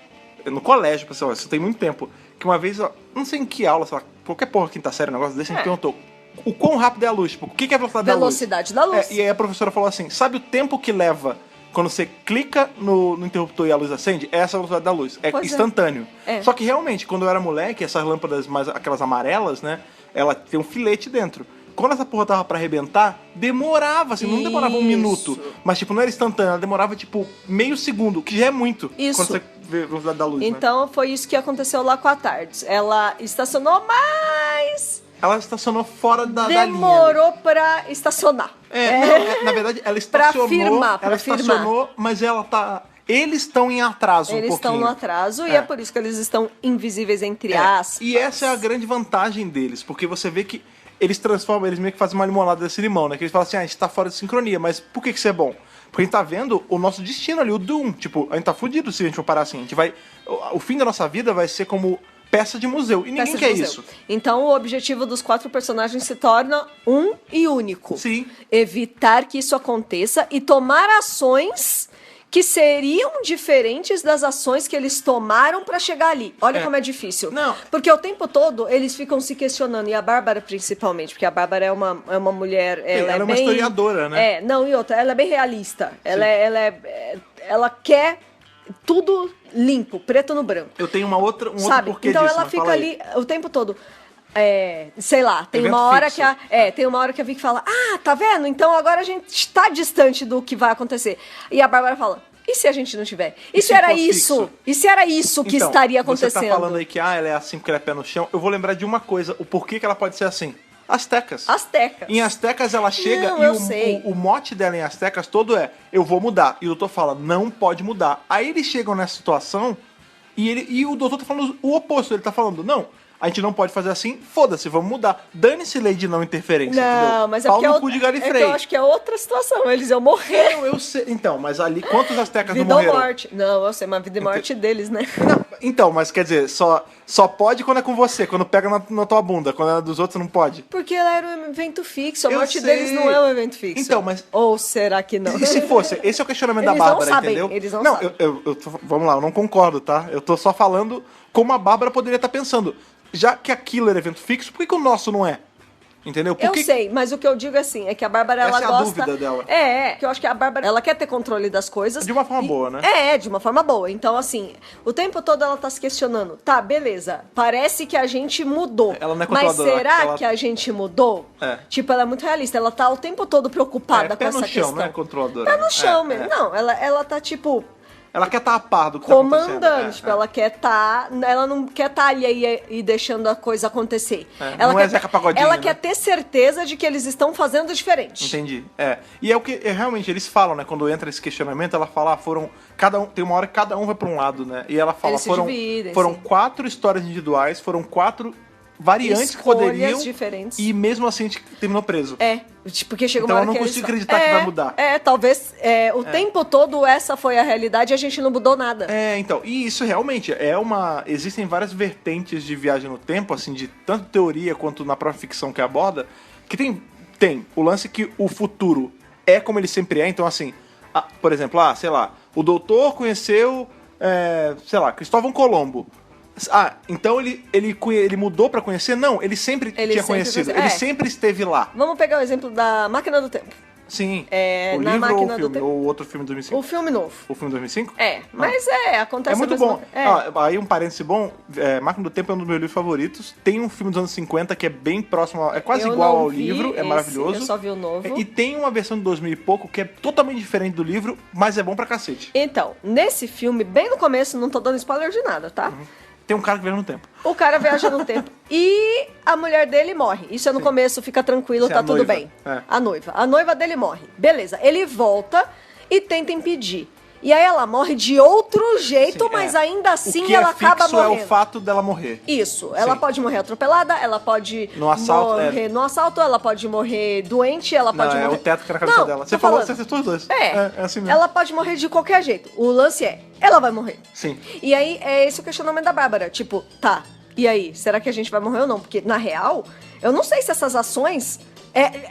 No colégio, pessoal, isso tem muito tempo, que uma vez, não sei em que aula, sei lá, qualquer porra quinta série, um negócio desse, a gente perguntou o quão rápido é a luz, tipo, o que é a velocidade da luz? Velocidade da luz. E aí a professora falou assim, sabe o tempo que leva quando você clica no interruptor e a luz acende, é essa a velocidade da luz. É Pois é. instantâneo. É. Só que realmente, quando eu era moleque, essas lâmpadas mais aquelas amarelas, né? Ela tem um filete dentro. Quando essa porra tava pra arrebentar, demorava, assim, não demorava um Isso. minuto. Mas, tipo, não era instantâneo, ela demorava, tipo, meio segundo, que já é muito. Isso. Quando você vê a velocidade da luz, né? Então foi isso que aconteceu lá com a Tardes. Ela estacionou, mas Ela estacionou fora da linha. demorou pra estacionar. Na verdade, ela Pra estacionou. firmar, pra ela firmar. estacionou, mas ela tá. Eles estão em atraso um Eles pouquinho. estão no atraso e É. é por isso que eles estão invisíveis entre É, aspas. E essa é a grande vantagem deles, porque você vê que eles transformam, eles meio que fazem uma limonada desse limão, né? Que eles falam assim, a gente tá fora de sincronia, mas por que isso é bom? Porque a gente tá vendo o nosso destino ali, o Doom. Tipo, a gente tá fudido se a gente for parar assim. A gente vai. O fim da nossa vida vai ser como peça de museu. E ninguém Peça de quer museu. isso. Então o objetivo dos 4 personagens se torna um e único. Sim. Evitar que isso aconteça e tomar ações que seriam diferentes das ações que eles tomaram pra chegar ali. Olha como é difícil. Não. Porque o tempo todo eles ficam se questionando, e a Bárbara principalmente, porque a Bárbara é uma mulher... Ela é uma bem, historiadora, né? Não, e outra, ela é bem realista. Ela quer tudo limpo, preto no branco. Eu tenho um outro Sabe? porquê Então disso, ela mas fica fala aí. ali o tempo todo. Sei lá, tem Evento uma hora fixo. tem uma hora que a Vicky fala: "Ah, tá vendo? Então agora a gente está distante do que vai acontecer". E a Bárbara fala: "E se a gente não tiver? E se se era fosse isso? fixo?" E se era isso que Então, estaria acontecendo?" Você tá falando aí que ela é assim porque ela é pé no chão. Eu vou lembrar de uma coisa, o porquê que ela pode ser assim. Aztecas. Aztecas. Em Aztecas ela chega Não, e eu sei. o mote dela em Aztecas todo é: eu vou mudar. E o doutor fala: não pode mudar. Aí eles chegam nessa situação e o doutor tá falando o oposto. Ele tá falando: não, a gente não pode fazer assim, foda-se, vamos mudar. Dane-se lei de não interferência. Não, entendeu? mas é Pau porque no cu de é que Galifrey. eu acho que é outra situação. Eles iam morrer. Não, eu sei. Então, mas ali, quantos Aztecas não Vida ou morreram? morte. Não, eu sei, mas vida e morte deles, né? Não, então, mas quer dizer, só pode quando é com você, quando pega na tua bunda, quando é dos outros não pode. Porque ela era um evento fixo. A Eu morte sei. deles não é um evento fixo. Então, mas- Ou será que não? E se fosse? Esse é o questionamento da Eles não Bárbara, sabem, entendeu? eles não sabem. Vamos lá, eu não concordo, tá? Eu tô só falando como a Bárbara poderia estar pensando. Já que aquilo era evento fixo, por que o nosso não é? Entendeu? Por Eu que... sei, mas o que eu digo é assim, é que a Bárbara, ela Essa é a gosta... dúvida dela. Que eu acho que a Bárbara, ela quer ter controle das coisas. De uma forma boa, né? De uma forma boa. Então, assim, o tempo todo ela tá se questionando. Tá, beleza, parece que a gente mudou. Ela não é mas controladora, será ela- que a gente mudou? É. Tipo, ela é muito realista. Ela tá o tempo todo preocupada pé com essa no chão, questão. não é controladora. Pé no chão É, mesmo. é. Não, ela tá, tipo... Ela quer estar a par do que tá comandando, acontecendo. tipo, ela quer ela não quer estar ali e deixando a coisa acontecer. É, Ela não é quer, Zeca Pagodinho, ela né? quer ter certeza de que eles estão fazendo diferente. Entendi. E é o que realmente eles falam, né? Quando entra esse questionamento, ela fala, tem uma hora que cada um vai pra um lado, né? E ela fala, Eles se dividem, foram sim. 4 histórias individuais, foram 4 variantes que Escolhas poderiam diferentes. e mesmo assim a gente terminou preso. Porque chega Então uma hora eu não que eles consigo falam, acreditar que vai mudar. Talvez o tempo todo essa foi a realidade e a gente não mudou nada. Então, e isso realmente existem várias vertentes de viagem no tempo, assim, de tanto teoria quanto na própria ficção que aborda, que tem o lance que o futuro é como ele sempre é, então assim, por exemplo, sei lá, o doutor conheceu, sei lá, Cristóvão Colombo. Então ele mudou pra conhecer? Não, ele sempre tinha sempre conhecido, conheceu. ele sempre esteve lá. Vamos pegar o exemplo da Máquina do Tempo. Sim, o na livro ou Máquina o do filme, Tempo. ou outro filme de 2005? O filme novo. O filme de 2005? Mas acontece É muito a mesma- bom. Aí um parêntese bom, Máquina do Tempo é um dos meus livros favoritos. Tem um filme dos anos 50 que é bem próximo, é quase Eu igual não ao vi livro, é esse, maravilhoso. eu só vi o novo. E tem uma versão de 2000 e pouco que é totalmente diferente do livro, mas é bom pra cacete. Então, nesse filme, bem no começo, não tô dando spoiler de nada, tá? Tem um cara que viaja no tempo. O cara viaja no tempo e a mulher dele morre. Isso é no começo, fica tranquilo, Isso é tá a tudo noiva. bem. É. A noiva dele morre. Beleza, ele volta e tenta impedir. E aí ela morre de outro jeito, Sim, mas é. ainda O assim que ela é acaba fixo morrendo. é o fato dela morrer. Isso, ela Sim. pode morrer atropelada, ela pode No assalto, morrer no assalto, ela pode morrer doente, ela Não, pode é morrer... o teto que é na cabeça Não, dela. tô Você falou, falando. você acertou os dois. É, assim mesmo. ela pode morrer de qualquer jeito. O lance ela vai morrer. Sim. E aí, é esse o questionamento da Bárbara. Tipo, tá, e aí? Será que a gente vai morrer ou não? Porque, na real, eu não sei se essas ações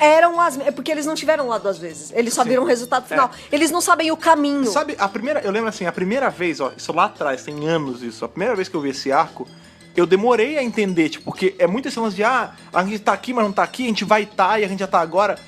eram as... É porque eles não tiveram lá 2 vezes. Eles só Sim. viram o resultado final. Eles não sabem o caminho. Sabe, eu lembro assim, a primeira vez, isso lá atrás, tem anos isso, a primeira vez que eu vi esse arco, eu demorei a entender, tipo, porque é muito esse lance de, a gente tá aqui, mas não tá aqui, a gente vai e a gente já tá agora.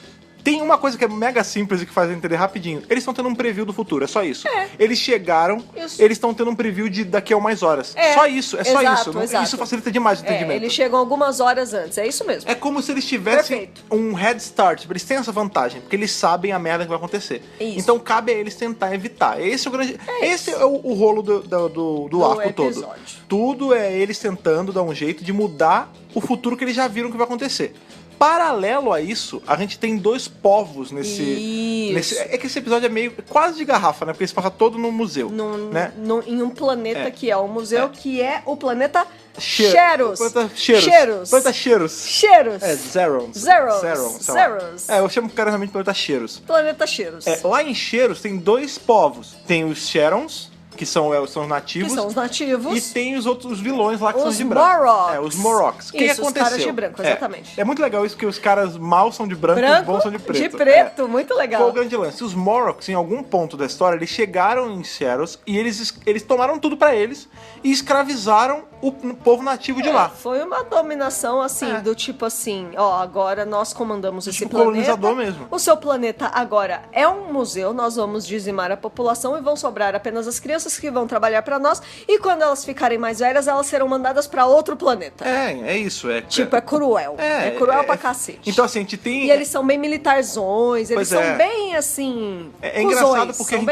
Tem uma coisa que é mega simples e que faz eu entender rapidinho. Eles estão tendo um preview do futuro, é só isso. Eles chegaram, Isso. eles estão tendo um preview de daqui a umas horas. Só isso, é só Exato, isso. exato. Isso facilita demais o entendimento. Eles chegam algumas horas antes, é isso mesmo. É como se eles tivessem Perfeito. um head start. Tipo, eles têm essa vantagem, porque eles sabem a merda que vai acontecer. Isso. Então cabe a eles tentar evitar. Esse é o grande. Esse é o rolo do arco todo. episódio. Tudo é eles tentando dar um jeito de mudar o futuro que eles já viram que vai acontecer. Paralelo a isso, a gente tem dois povos Isso. É que esse episódio é meio quase de garrafa, né? Porque ele se passa todo no museu. né? Em um planeta que é o museu, que é o planeta Cheiros. Cheiros. Cheiros. Planeta Cheiros. Cheiros. É, Zerons. Zerons. sei lá. Zerons. É, eu chamo carinhosamente de Planeta Cheiros. Planeta Cheiros. Lá em Cheiros tem dois povos. Tem os Sharons, que são os nativos. Que são os nativos. E tem os outros vilões lá que são Os de branco. Morlocks. Os Morlocks. O que Isso, os aconteceu? caras de branco, exatamente. É muito legal isso, que os caras maus são de branco e os bons são de preto. De preto, muito Qual legal. o grande lance? Os Morlocks, em algum ponto da história, eles chegaram em Sherros e eles tomaram tudo pra eles e escravizaram o povo nativo de lá. Foi uma dominação, assim, do tipo assim, ó, agora nós comandamos esse Tipo planeta. colonizador mesmo. O seu planeta agora é um museu, nós vamos dizimar a população e vão sobrar apenas as crianças que vão trabalhar pra nós, e quando elas ficarem mais velhas, elas serão mandadas pra outro planeta. É isso. Tipo, é cruel. É cruel pra cacete. Então, assim, a gente tem... E eles são bem militarzões, eles Pois são é. bem, assim, É engraçado cuzões, porque são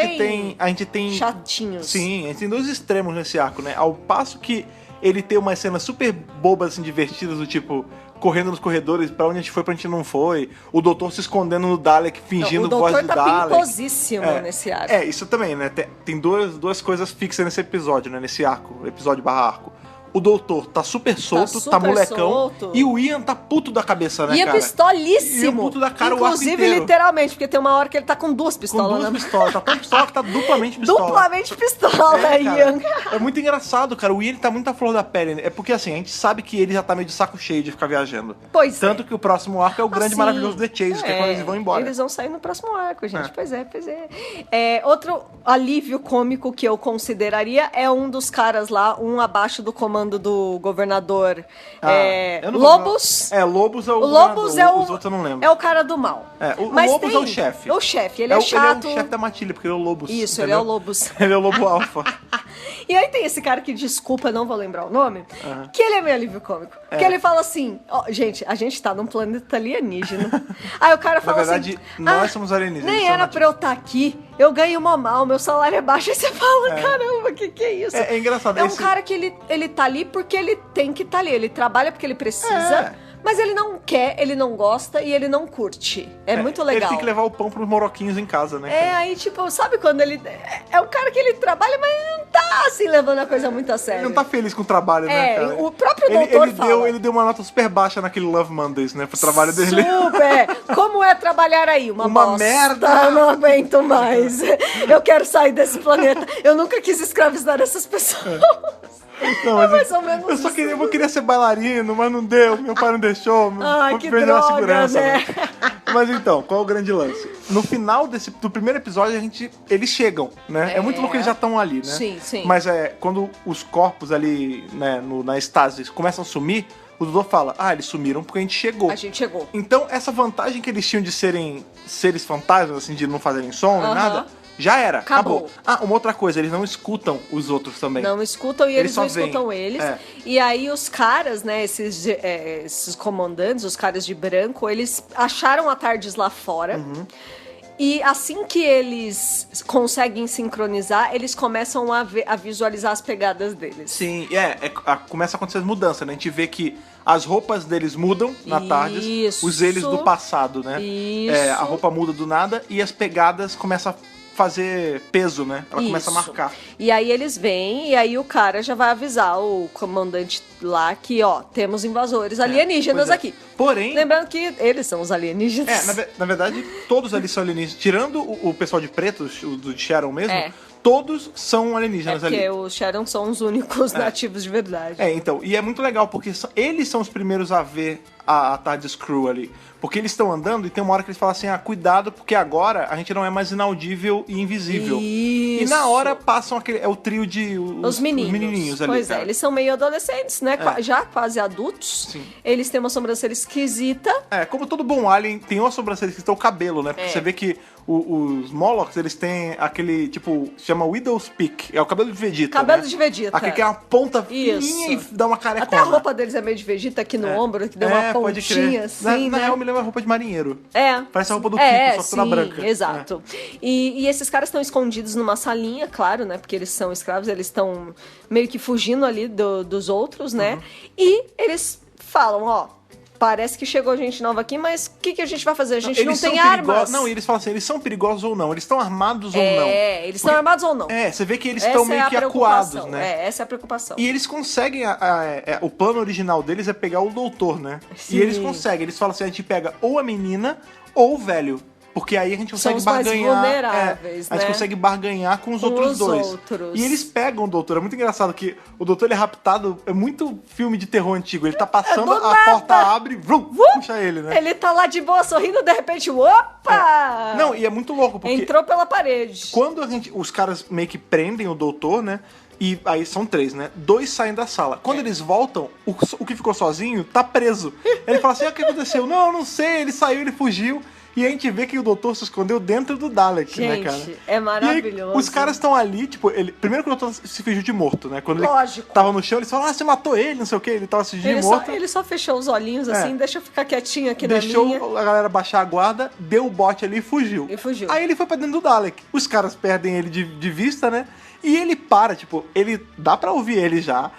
a gente tem... chatinhos. Sim, a gente tem dois extremos nesse arco, né? Ao passo que ele tem umas cenas super bobas, assim, divertidas, do tipo, correndo nos corredores, pra onde a gente foi, pra onde a gente não foi. O doutor se escondendo no Dalek, fingindo Não, o voz doutor de tá Dalek. pintosíssimo nesse arco. Isso também, né? Tem duas coisas fixas nesse episódio, né? Nesse arco, episódio / arco. O doutor tá super solto, tá super molecão. solto. E o Ian tá puto da cabeça, né, E é cara? pistolíssimo. E o puto da cara o arco Inclusive, inteiro. literalmente, porque tem uma hora que ele tá com duas Com pistolas. duas né? pistolas. Tá tão pistola que tá duplamente pistola. Duplamente pistola, Cara, Ian. é muito engraçado, cara. O Ian ele tá muito à flor da pele. É porque, assim, a gente sabe que ele já tá meio de saco cheio de ficar viajando. Pois Tanto que o próximo arco é o grande Assim, maravilhoso The Chase, que é quando eles vão embora. Eles vão sair no próximo arco, gente. Pois é. Outro alívio cômico que eu consideraria é um dos caras lá, um abaixo do comando do governador eu não vou Lobos. lembrar. Lobos é o O Lobos é o... Os outros eu não lembro. É o cara do mal. O Mas Lobos tem é o chefe. O chefe, ele é chato. Ele é o chefe da matilha, porque ele é o Lobos. Isso, entendeu? ele é o Lobos. Ele é o Lobo Alfa. E aí tem esse cara que, desculpa, não vou lembrar o nome, que ele é meu alívio cômico. Que ele fala assim, ó, gente, a gente tá num planeta alienígena. Aí o cara Na fala verdade, assim... nós somos alienígenas. Nem eles são era pra eu estar aqui, eu ganho mó mal, meu salário é baixo. Aí você fala, caramba, que é isso? É engraçado. É um cara que ele tá ali porque ele tem que estar ali. Ele trabalha porque ele precisa, mas ele não quer, ele não gosta e ele não curte. É muito legal. Ele tem que levar o pão pros moroquinhos em casa, né? É, aí, tipo, sabe quando ele... É um cara que ele trabalha, mas ele não tá, assim, levando a coisa muito a sério. Ele não tá feliz com o trabalho, né, cara? O próprio doutor fala. Ele deu uma nota super baixa naquele Love Mondays, né? Pro trabalho dele. Super! Como é trabalhar aí? Uma bosta. merda! Eu não aguento mais. Eu quero sair desse planeta. Eu nunca quis escravizar essas pessoas. Não, mas mais ou menos eu isso. queria ser bailarino, mas não deu. Meu pai não deixou. Ai, vou que perder a droga, segurança. né? Mas então, qual é o grande lance? No final do primeiro episódio, eles chegam, né? É muito louco que eles já estão ali, né? Sim, sim. Mas quando os corpos ali, né, na estase começam a sumir, o Dudu fala, eles sumiram porque a gente chegou. A gente chegou. Então, essa vantagem que eles tinham de serem seres fantasmas, assim, de não fazerem som nem nada, já era, acabou. Uma outra coisa, eles não escutam os outros também. Não escutam e eles só não escutam veem. eles. E aí os caras, né, esses comandantes, os caras de branco, eles acharam a TARDIS lá fora. E assim que eles conseguem sincronizar, eles começam a visualizar as pegadas deles. Sim, começa a acontecer as mudanças, né? A gente vê que as roupas deles mudam na TARDIS, os eles do passado, né? Isso. A roupa muda do nada e as pegadas começam a fazer peso, né? Ela começa a marcar. E aí eles vêm, e aí o cara já vai avisar o comandante lá que, ó, temos invasores alienígenas aqui. Porém... Lembrando que eles são os alienígenas. Na verdade, todos ali são alienígenas. Tirando o pessoal de pretos, o do Sharon mesmo, todos são alienígenas ali. Porque os Sharon são os únicos nativos de verdade. Então, e é muito legal, porque eles são os primeiros a ver a TARDIS Crew ali. Porque eles estão andando e tem uma hora que eles falam assim, cuidado, porque agora a gente não é mais inaudível e invisível. Isso. E na hora passam aquele... É o trio de... Os menininhos ali, Pois eles são meio adolescentes, né? Já quase adultos. Sim. Eles têm uma sobrancelha esquisita. Como todo bom alien, tem uma sobrancelha esquisita, o cabelo, né? Porque você vê que os Molochs, eles têm aquele, tipo, chama Widow's Peak. É o cabelo de Vegeta, Cabelo né? de Vegeta. Aquele que é uma ponta fininha e dá uma carecona. Até a roupa deles é meio de Vegeta aqui no ombro, que deu uma pode pontinha crer. assim, Na né? real, me lembra a roupa de marinheiro. É. Parece a roupa do Kiko, só que toda sim, branca. Exato. E esses caras estão escondidos numa salinha, claro, né? Porque eles são escravos, eles estão meio que fugindo ali dos outros, né? E eles falam, parece que chegou gente nova aqui, mas o que a gente vai fazer? A gente não tem armas. Não, e eles falam assim, eles são perigosos ou não? Eles estão armados ou não? Eles estão armados ou não? Você vê que eles estão meio que acuados, né? Essa é a preocupação. E eles conseguem, o plano original deles é pegar o doutor, né? Sim. E eles conseguem, eles falam assim, a gente pega ou a menina ou o velho. Porque aí a gente consegue São os mais barganhar. vulneráveis, A gente né? consegue barganhar com os Com outros os dois. outros. E eles pegam o doutor. É muito engraçado que o doutor ele é raptado. É muito filme de terror antigo. Ele tá passando, Do a nada. porta abre, vrum, puxa ele, né? Ele tá lá de boa, sorrindo, de repente, opa! Não, e é muito louco, porque Entrou pela parede. quando os caras meio que prendem o doutor, né? E aí são 3, né? 2 saem da sala. Quando eles voltam, o que ficou sozinho tá preso. Ele fala assim, o que aconteceu? Não sei, ele saiu, ele fugiu. E a gente vê que o doutor se escondeu dentro do Dalek, né, cara? É maravilhoso. E aí, os caras estão ali, tipo, primeiro que o doutor se fingiu de morto, né? Quando Lógico. ele tava no chão, eles falam, você matou ele, não sei o quê. Ele tava se fingindo de morto. Ele só fechou os olhinhos assim, deixa eu ficar quietinho aqui Deixou na minha. a galera baixar a guarda, deu o bote ali e fugiu. Aí ele foi pra dentro do Dalek. Os caras perdem ele de vista, né? E ele para, tipo, dá pra ouvir ele já.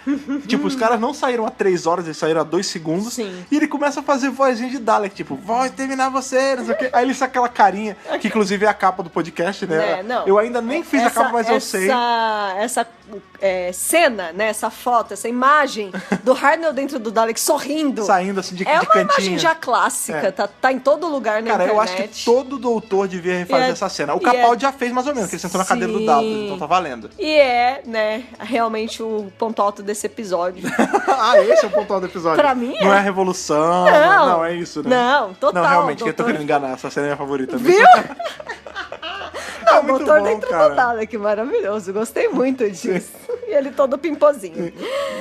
Tipo, os caras não saíram há 3 horas, eles saíram há 2 segundos. Sim. E ele começa a fazer vozinha de Dalek, tipo, vou exterminar você, não sei o quê. Aí ele saca aquela carinha, que inclusive é a capa do podcast, né? Não. Eu ainda nem fiz a capa, mas eu sei. Essa cena, né? Essa foto, essa imagem do Hartnell dentro do Dalek sorrindo. Saindo assim de É uma cantinho. imagem já clássica, tá em todo lugar na Cara, internet. eu acho que todo doutor devia refazer essa cena. O Capaldi já fez mais ou menos, que ele sentou na cadeira do Sim. Dalek, então tá valendo. E né, realmente o ponto alto desse episódio. Esse é o ponto alto do episódio. Pra mim Não é. é a revolução, não é isso, né? Não, total. Não, realmente, que eu tô doutor. querendo enganar, essa cena é a minha favorita. Viu? É O muito doutor bom, dentro cara. do Dalek, maravilhoso. Gostei muito disso. E ele todo pimpozinho.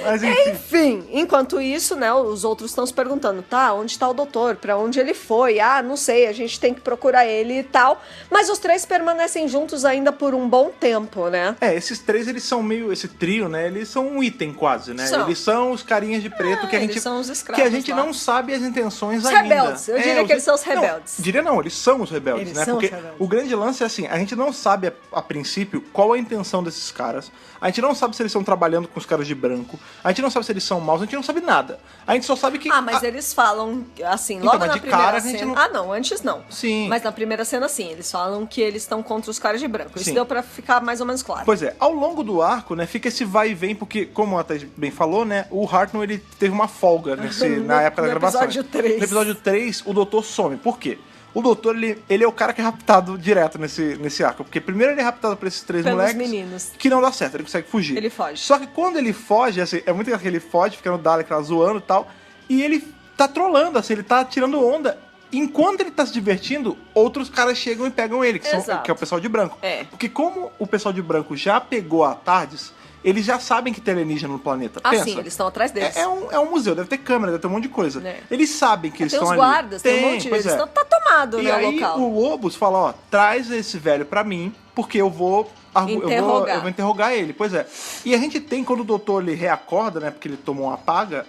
Mas enfim, Enfim, enquanto isso, né, os outros estão se perguntando, tá, onde tá o doutor? Pra onde ele foi? Ah, não sei, a gente tem que procurar ele e tal. Mas os 3 permanecem juntos ainda por um bom tempo, né? esses 3, eles são meio, esse trio, né, eles são um item quase, né? São. Eles são os carinhas de preto que a eles gente... são os escravos Que a gente lá. não sabe as intenções Os ainda. rebeldes, eu diria que eles são os rebeldes. Não, diria não, eles são os rebeldes, Eles né? são os Porque rebeldes. o grande lance é assim, a gente não sabe a princípio qual a intenção desses caras, a gente não sabe se eles estão trabalhando com os caras de branco, a gente não sabe se eles são maus, a gente não sabe nada. A gente só sabe que... Ah, mas eles falam, assim, Então, logo mas na de primeira cara a gente cena... não- Ah, não, antes não. Sim. Mas na primeira cena, sim, eles falam que eles estão contra os caras de branco. Isso Sim. deu pra ficar mais ou menos claro. Pois é, ao longo do arco, né, fica esse vai e vem, porque, como a Thaís bem falou, né, o Hartnell, ele teve uma folga na época da No gravação. episódio 3. No episódio 3, o doutor some. Por quê? O doutor, ele é o cara que é raptado direto nesse arco. Porque primeiro ele é raptado por esses 3 Pelos moleques. meninos. Que não dá certo, ele consegue fugir. Ele foge. Só que quando ele foge, assim, é muito engraçado que ele foge, fica no Dalek lá zoando e tal. E ele tá trolando, assim, ele tá tirando onda. Enquanto ele tá se divertindo, outros caras chegam e pegam ele, que Exato. é o pessoal de branco. É. Porque como o pessoal de branco já pegou a TARDIS, eles já sabem que tem alienígena no planeta. Ah, Pensa. sim, eles estão atrás deles. É um museu, deve ter câmera, deve ter um monte de coisa. É. Eles sabem que eles Tem estão os ali. guardas, tem um monte de... pois Eles é. estão... Tá tomado, E né, aí o local. o Lobos fala, ó, traz esse velho pra mim, porque eu vou Interrogar. eu vou interrogar ele. Pois é. E a gente tem, quando o doutor ele reacorda, né, porque ele tomou uma apaga,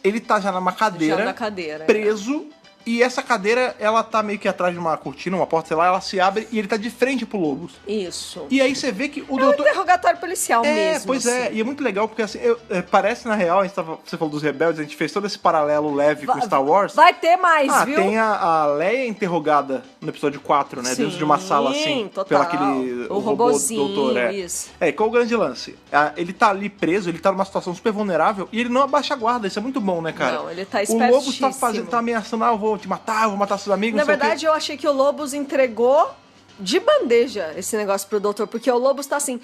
ele tá já numa cadeira, Já na cadeira, preso, e essa cadeira, ela tá meio que atrás de uma cortina, uma porta, sei lá, ela se abre e ele tá de frente pro Lobos. Isso. E aí você vê que o É um doutor... interrogatório policial mesmo. Pois é, assim. e é muito legal porque assim, parece na real, você falou dos rebeldes, a gente fez todo esse paralelo leve com Star Wars. Vai ter mais, viu? Tem a Leia interrogada no episódio 4, né? Sim, Dentro de uma sala assim, total. pelo aquele O robô robozinho, doutor, isso. Qual o grande lance? Ele tá ali preso, ele tá numa situação super vulnerável e ele não abaixa a guarda, isso é muito bom, né, cara? Não, ele tá O Lobos espertíssimo. tá ameaçando, eu vou te matar, eu vou matar seus amigos, Na não sei o quê. verdade, eu achei que o Lobos entregou de bandeja esse negócio pro doutor, porque o Lobos tá assim,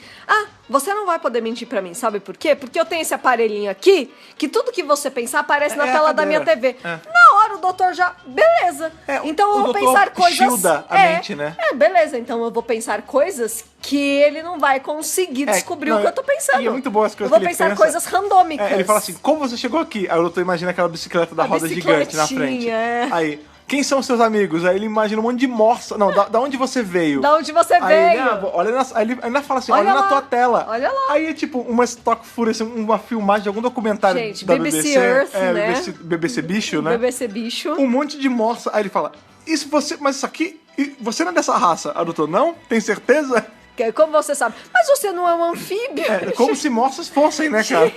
você não vai poder mentir pra mim, sabe por quê? Porque eu tenho esse aparelhinho aqui, que tudo que você pensar aparece na a tela da minha cadeira. TV. Na hora o doutor já, beleza. Então eu o vou doutor pensar coisas... shielda a mente, né? Beleza, então eu vou pensar coisas que ele não vai conseguir descobrir o que eu tô pensando. E é muito bom as coisas eu vou que ele pensar pensa. coisas randômicas. Ele fala assim, como você chegou aqui? Aí o doutor imagina aquela bicicleta da roda gigante na frente. Aí, quem são seus amigos? Aí ele imagina um monte de morsa. Não, da onde você veio? Da onde você Aí veio? Aí ele ainda fala assim, Olha olha lá, na tua tela. olha lá. Aí é tipo uma stock footage, assim, uma filmagem de algum documentário Gente, da BBC BBC. Earth, né? BBC Bicho, né? BBC Bicho. Um monte de morsa. Aí ele fala, mas isso aqui, você não é dessa raça. Aí o doutor, não? Tem certeza? Como você sabe? Mas você não é um anfíbio. É como se morsas fossem, né, cara?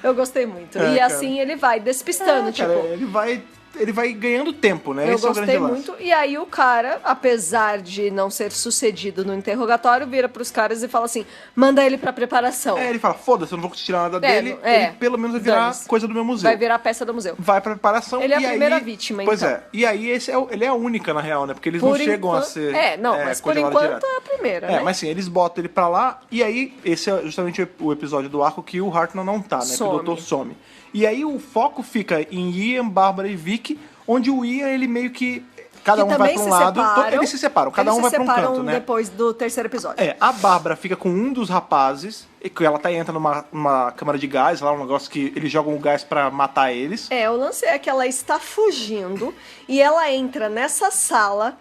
Eu gostei muito. É, E cara. assim ele vai despistando, tipo... Cara, ele vai ganhando tempo, né? Eu Esse é o gostei grande lance. muito. E aí o cara, apesar de não ser sucedido no interrogatório, vira pros caras e fala assim, manda ele pra preparação. Ele fala, foda-se, eu não vou tirar nada dele. Ele pelo menos vai virar Dane-se. coisa do meu museu. Vai virar peça do museu. Vai pra preparação. Ele é a e primeira aí, vítima, Pois então. é. E aí ele é a única, na real, né? Porque eles Por não chegam a enquanto- ser mas por congelado enquanto direto. é a primeira, né? Mas sim, eles botam ele pra lá. E aí, esse é justamente o episódio do arco que o Hartnell não tá, né? Que o Some. doutor some. E aí o foco fica em Ian, Bárbara e Vicky, onde o Ian, ele meio que... Cada Que um vai também pra um se lado. separam. Eles se separam, cada Eles um vai se pra um separam canto, né? depois do terceiro episódio. A Bárbara fica com um dos rapazes, e que ela entra numa câmara de gás, lá um negócio que eles jogam o gás pra matar eles. O lance é que ela está fugindo e ela entra nessa sala.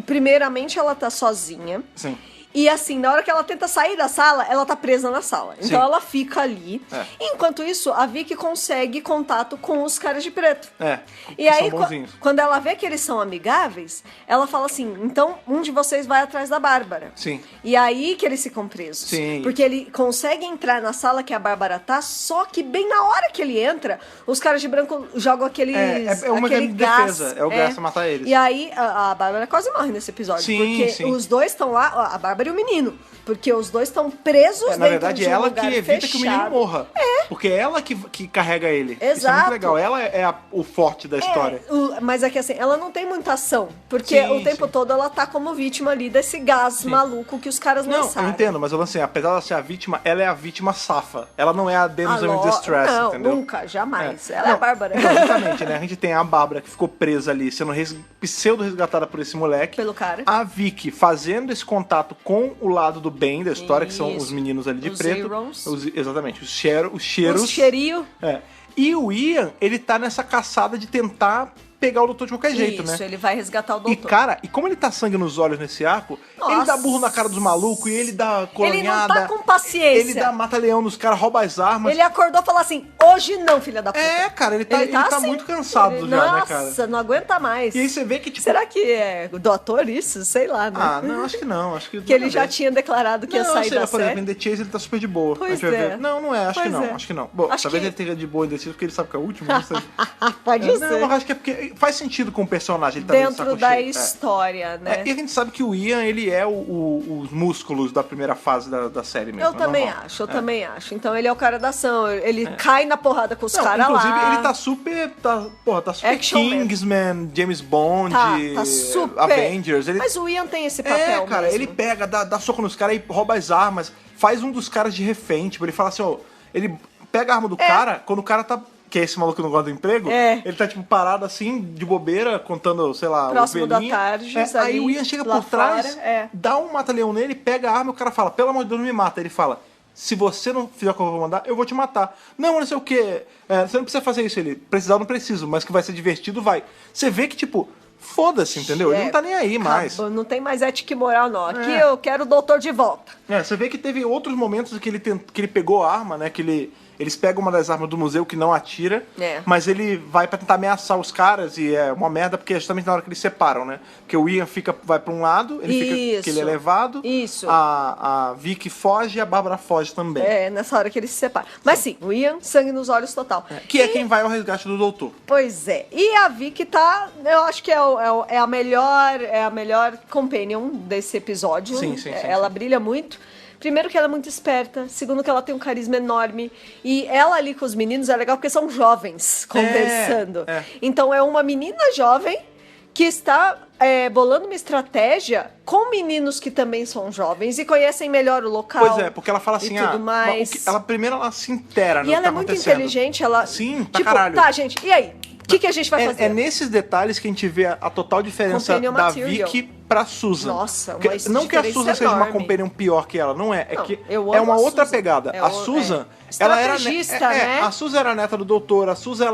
Primeiramente, ela tá sozinha. Sim. E assim, na hora que ela tenta sair da sala, ela tá presa na sala. Então Sim. ela fica ali. Enquanto isso, a Vicky consegue contato com os caras de preto. Que E aí, são bonzinhos. quando ela vê que eles são amigáveis, ela fala assim: então um de vocês vai atrás da Bárbara. Sim. E aí que eles ficam presos. Sim. Porque ele consegue entrar na sala que a Bárbara tá, só que bem na hora que ele entra, os caras de branco jogam aqueles. É um aquele mecanismo de gás. defesa. É o gás pra matar eles. E aí a Bárbara quase morre nesse episódio. Sim, porque sim. os dois estão lá, a Bárbara e o menino. Porque os dois estão presos dentro Na verdade, de um ela lugar que evita fechado. que o menino morra. Porque é ela que carrega ele. Isso é muito Exato. legal. Ela é o forte da história. Mas é que assim, ela não tem muita ação. Porque Sim, o tempo sim. todo ela tá como vítima ali desse gás maluco que os caras Não, lançaram. eu entendo, mas eu assim, apesar dela ser a vítima, ela é a vítima safa. Ela não é a damsel in Alô? distress, Não, entendeu? nunca, jamais. Ela Não, é a Bárbara. Então, exatamente, né? A gente tem a Bárbara que ficou presa ali, sendo pseudo-resgatada por esse moleque. Pelo cara. A Vicky fazendo esse contato com o lado do bem da história, que são Isso. os meninos ali de Os preto. Zerons. Exatamente, os cheiros. Os cheirinho. E o Ian, ele tá nessa caçada de tentar pegar o doutor de qualquer jeito, Isso, né? ele vai resgatar o E, doutor. cara, e como ele tá sangue nos olhos nesse arco, ele Nossa. dá burro na cara dos malucos e ele dá Ele coronhada. não tá com paciência. Ele dá mata-leão nos caras, rouba as armas. Ele acordou e falou assim, hoje não, filha da puta. Cara, ele tá assim. muito cansado Ele- já, né, cara? Nossa, não aguenta mais. E aí você vê que, tipo... Será que é do ator isso? Sei lá, né? Não, acho que não. Acho que Que ele já tinha declarado que ia sair da por exemplo, série. em The Chase ele tá super de boa. Pois A gente vai é. ver. Não é, acho que Pois não, é. acho que não. Bom, Acho talvez que- ele esteja de boa em The Chase porque ele sabe que é o último, não sei. Pode Não, ser. eu acho que é porque faz sentido com o personagem, ele tá Dentro de saco da cheio. história, né? E a gente sabe que o Ian, ele é os músculos da primeira fase da série mesmo. Eu também normal. acho, eu também acho. Então ele é o cara da ação, ele cai na porrada com os Não, caras lá. inclusive, ele tá super. Tá super Action Man. Kingsman, James Bond, Tá super. Avengers. Ele, Mas o Ian tem esse papel cara, mesmo. ele pega, dá soco nos caras e rouba as armas, faz um dos caras de refém. Tipo, ele fala assim, ó, ele pega a arma do cara, quando o cara tá. Que é esse maluco que não gosta do emprego, ele tá, tipo, parado assim, de bobeira, contando, sei lá, Próximo da ovelhinha. Tardes, Aí ali, o Ian chega lá por trás, fora, dá um mata-leão nele, pega a arma e o cara fala, pelo amor de Deus, não me mata. Ele fala, se você não fizer o que eu vou mandar, eu vou te matar. Não sei o quê. Você não precisa fazer isso. Ele, precisar eu não preciso, mas que vai ser divertido, vai. Você vê que, tipo, foda-se, entendeu? Ele não tá nem aí mais. Acabou, não tem mais ética e moral, não. Aqui eu quero o doutor de volta. Você vê que teve outros momentos que ele pegou a arma, né? Que eles pegam uma das armas do museu que não atira, mas ele vai pra tentar ameaçar os caras e é uma merda porque é justamente na hora que eles separam, né? Porque o Ian vai pra um lado, ele fica que ele é levado, a Vicky foge e a Bárbara foge também. Nessa hora que eles se separam. Mas sim, o Ian, sangue nos olhos total. Que é quem vai ao resgate do doutor. Pois é. E a Vicky tá, eu acho que é a melhor companion desse episódio. Sim. Ela brilha muito. Primeiro que ela é muito esperta, segundo que ela tem um carisma enorme. E ela ali com os meninos é legal porque são jovens conversando. Então é uma menina jovem que está bolando uma estratégia com meninos que também são jovens e conhecem melhor o local. Pois é, porque ela fala assim, e tudo mais. ela primeiro ela se intera no E que ela tá é muito acontecendo. inteligente, ela... Sim, pra tipo, caralho. tá, gente, e aí? O que a gente vai fazer? É nesses detalhes que a gente vê a total diferença Companion da material. Vicky pra Susan. Nossa, uma Porque não que a diferença Susan seja uma enorme. companion pior que ela, não é. É Não, que eu é amo uma a outra Susan. pegada. É A o- Susan, é. ela era... Estrategista, né? A Susan era a neta do doutor, a Susan,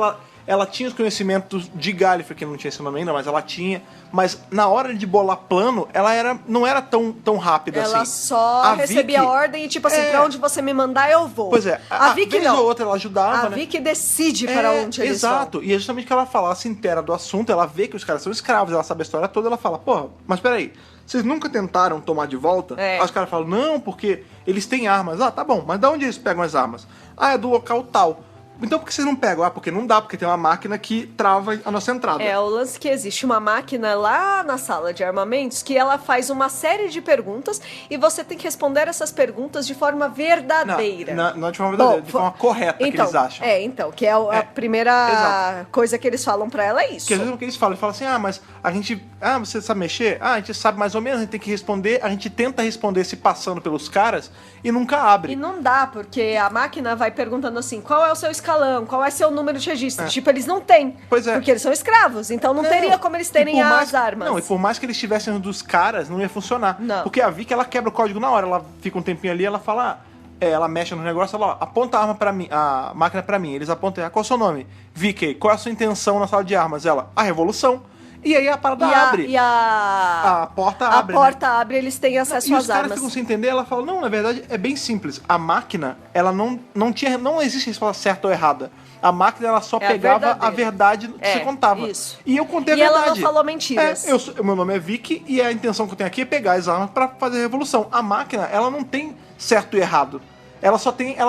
ela tinha os conhecimentos de Gallifrey, que não tinha esse nome ainda, mas ela tinha. Mas na hora de bolar plano, ela não era tão rápida Ela assim. só A recebia Vicky- ordem e tipo assim, É. pra onde você me mandar, eu vou. Pois é, A Vicky vez não. ou outra ela ajudava, A né? Vicky decide para onde eles exato. vão. E é justamente que ela fala, ela se inteira do assunto, ela vê que os caras são escravos, ela sabe a história toda, ela fala, porra, mas peraí, vocês nunca tentaram tomar de volta? É. Aí os caras falam, não, porque eles têm armas. Ah, tá bom, mas de onde eles pegam as armas? Ah, é do local tal. Então por que vocês não pegam? Ah, porque não dá, porque tem uma máquina que trava a nossa entrada. É, o lance que existe uma máquina lá na sala de armamentos que ela faz uma série de perguntas e você tem que responder essas perguntas de forma verdadeira. Não de forma verdadeira, Bom, de forma correta que então, eles acham. Então, que é a primeira exato. coisa que eles falam pra ela é isso. Porque às vezes o que eles falam assim, mas a gente... Ah, você sabe mexer? Ah, a gente sabe mais ou menos, a gente tem que responder, a gente tenta responder se passando pelos caras e nunca abre. E não dá, porque a máquina vai perguntando assim, qual é o seu escalão, qual é seu número de registro? Tipo, eles não têm. Pois é. Porque eles são escravos, então não teria como eles terem E por as armas. Não, e por mais que eles estivessem um dos caras, não ia funcionar. Não. Porque a Vicky, ela quebra o código na hora, ela fica um tempinho ali, ela fala... ela mexe no negócio, ela aponta a arma para mim, a máquina pra mim. Eles apontam, qual é o seu nome? Vicky, qual é a sua intenção na sala de armas? Ela, a revolução. E aí a parada abre. A porta abre. A porta abre, eles têm acesso E às os caras armas. ficam sem entender, ela fala, não, na verdade é bem simples. A máquina, ela não existe resposta certa ou errada. A máquina, ela só É a pegava a verdadeira. verdade que você contava. Isso. E eu contei a E ela verdade. não falou mentiras. Meu nome é Vicky e a intenção que eu tenho aqui é pegar as armas pra fazer a revolução. A máquina, ela não tem certo e errado. Ela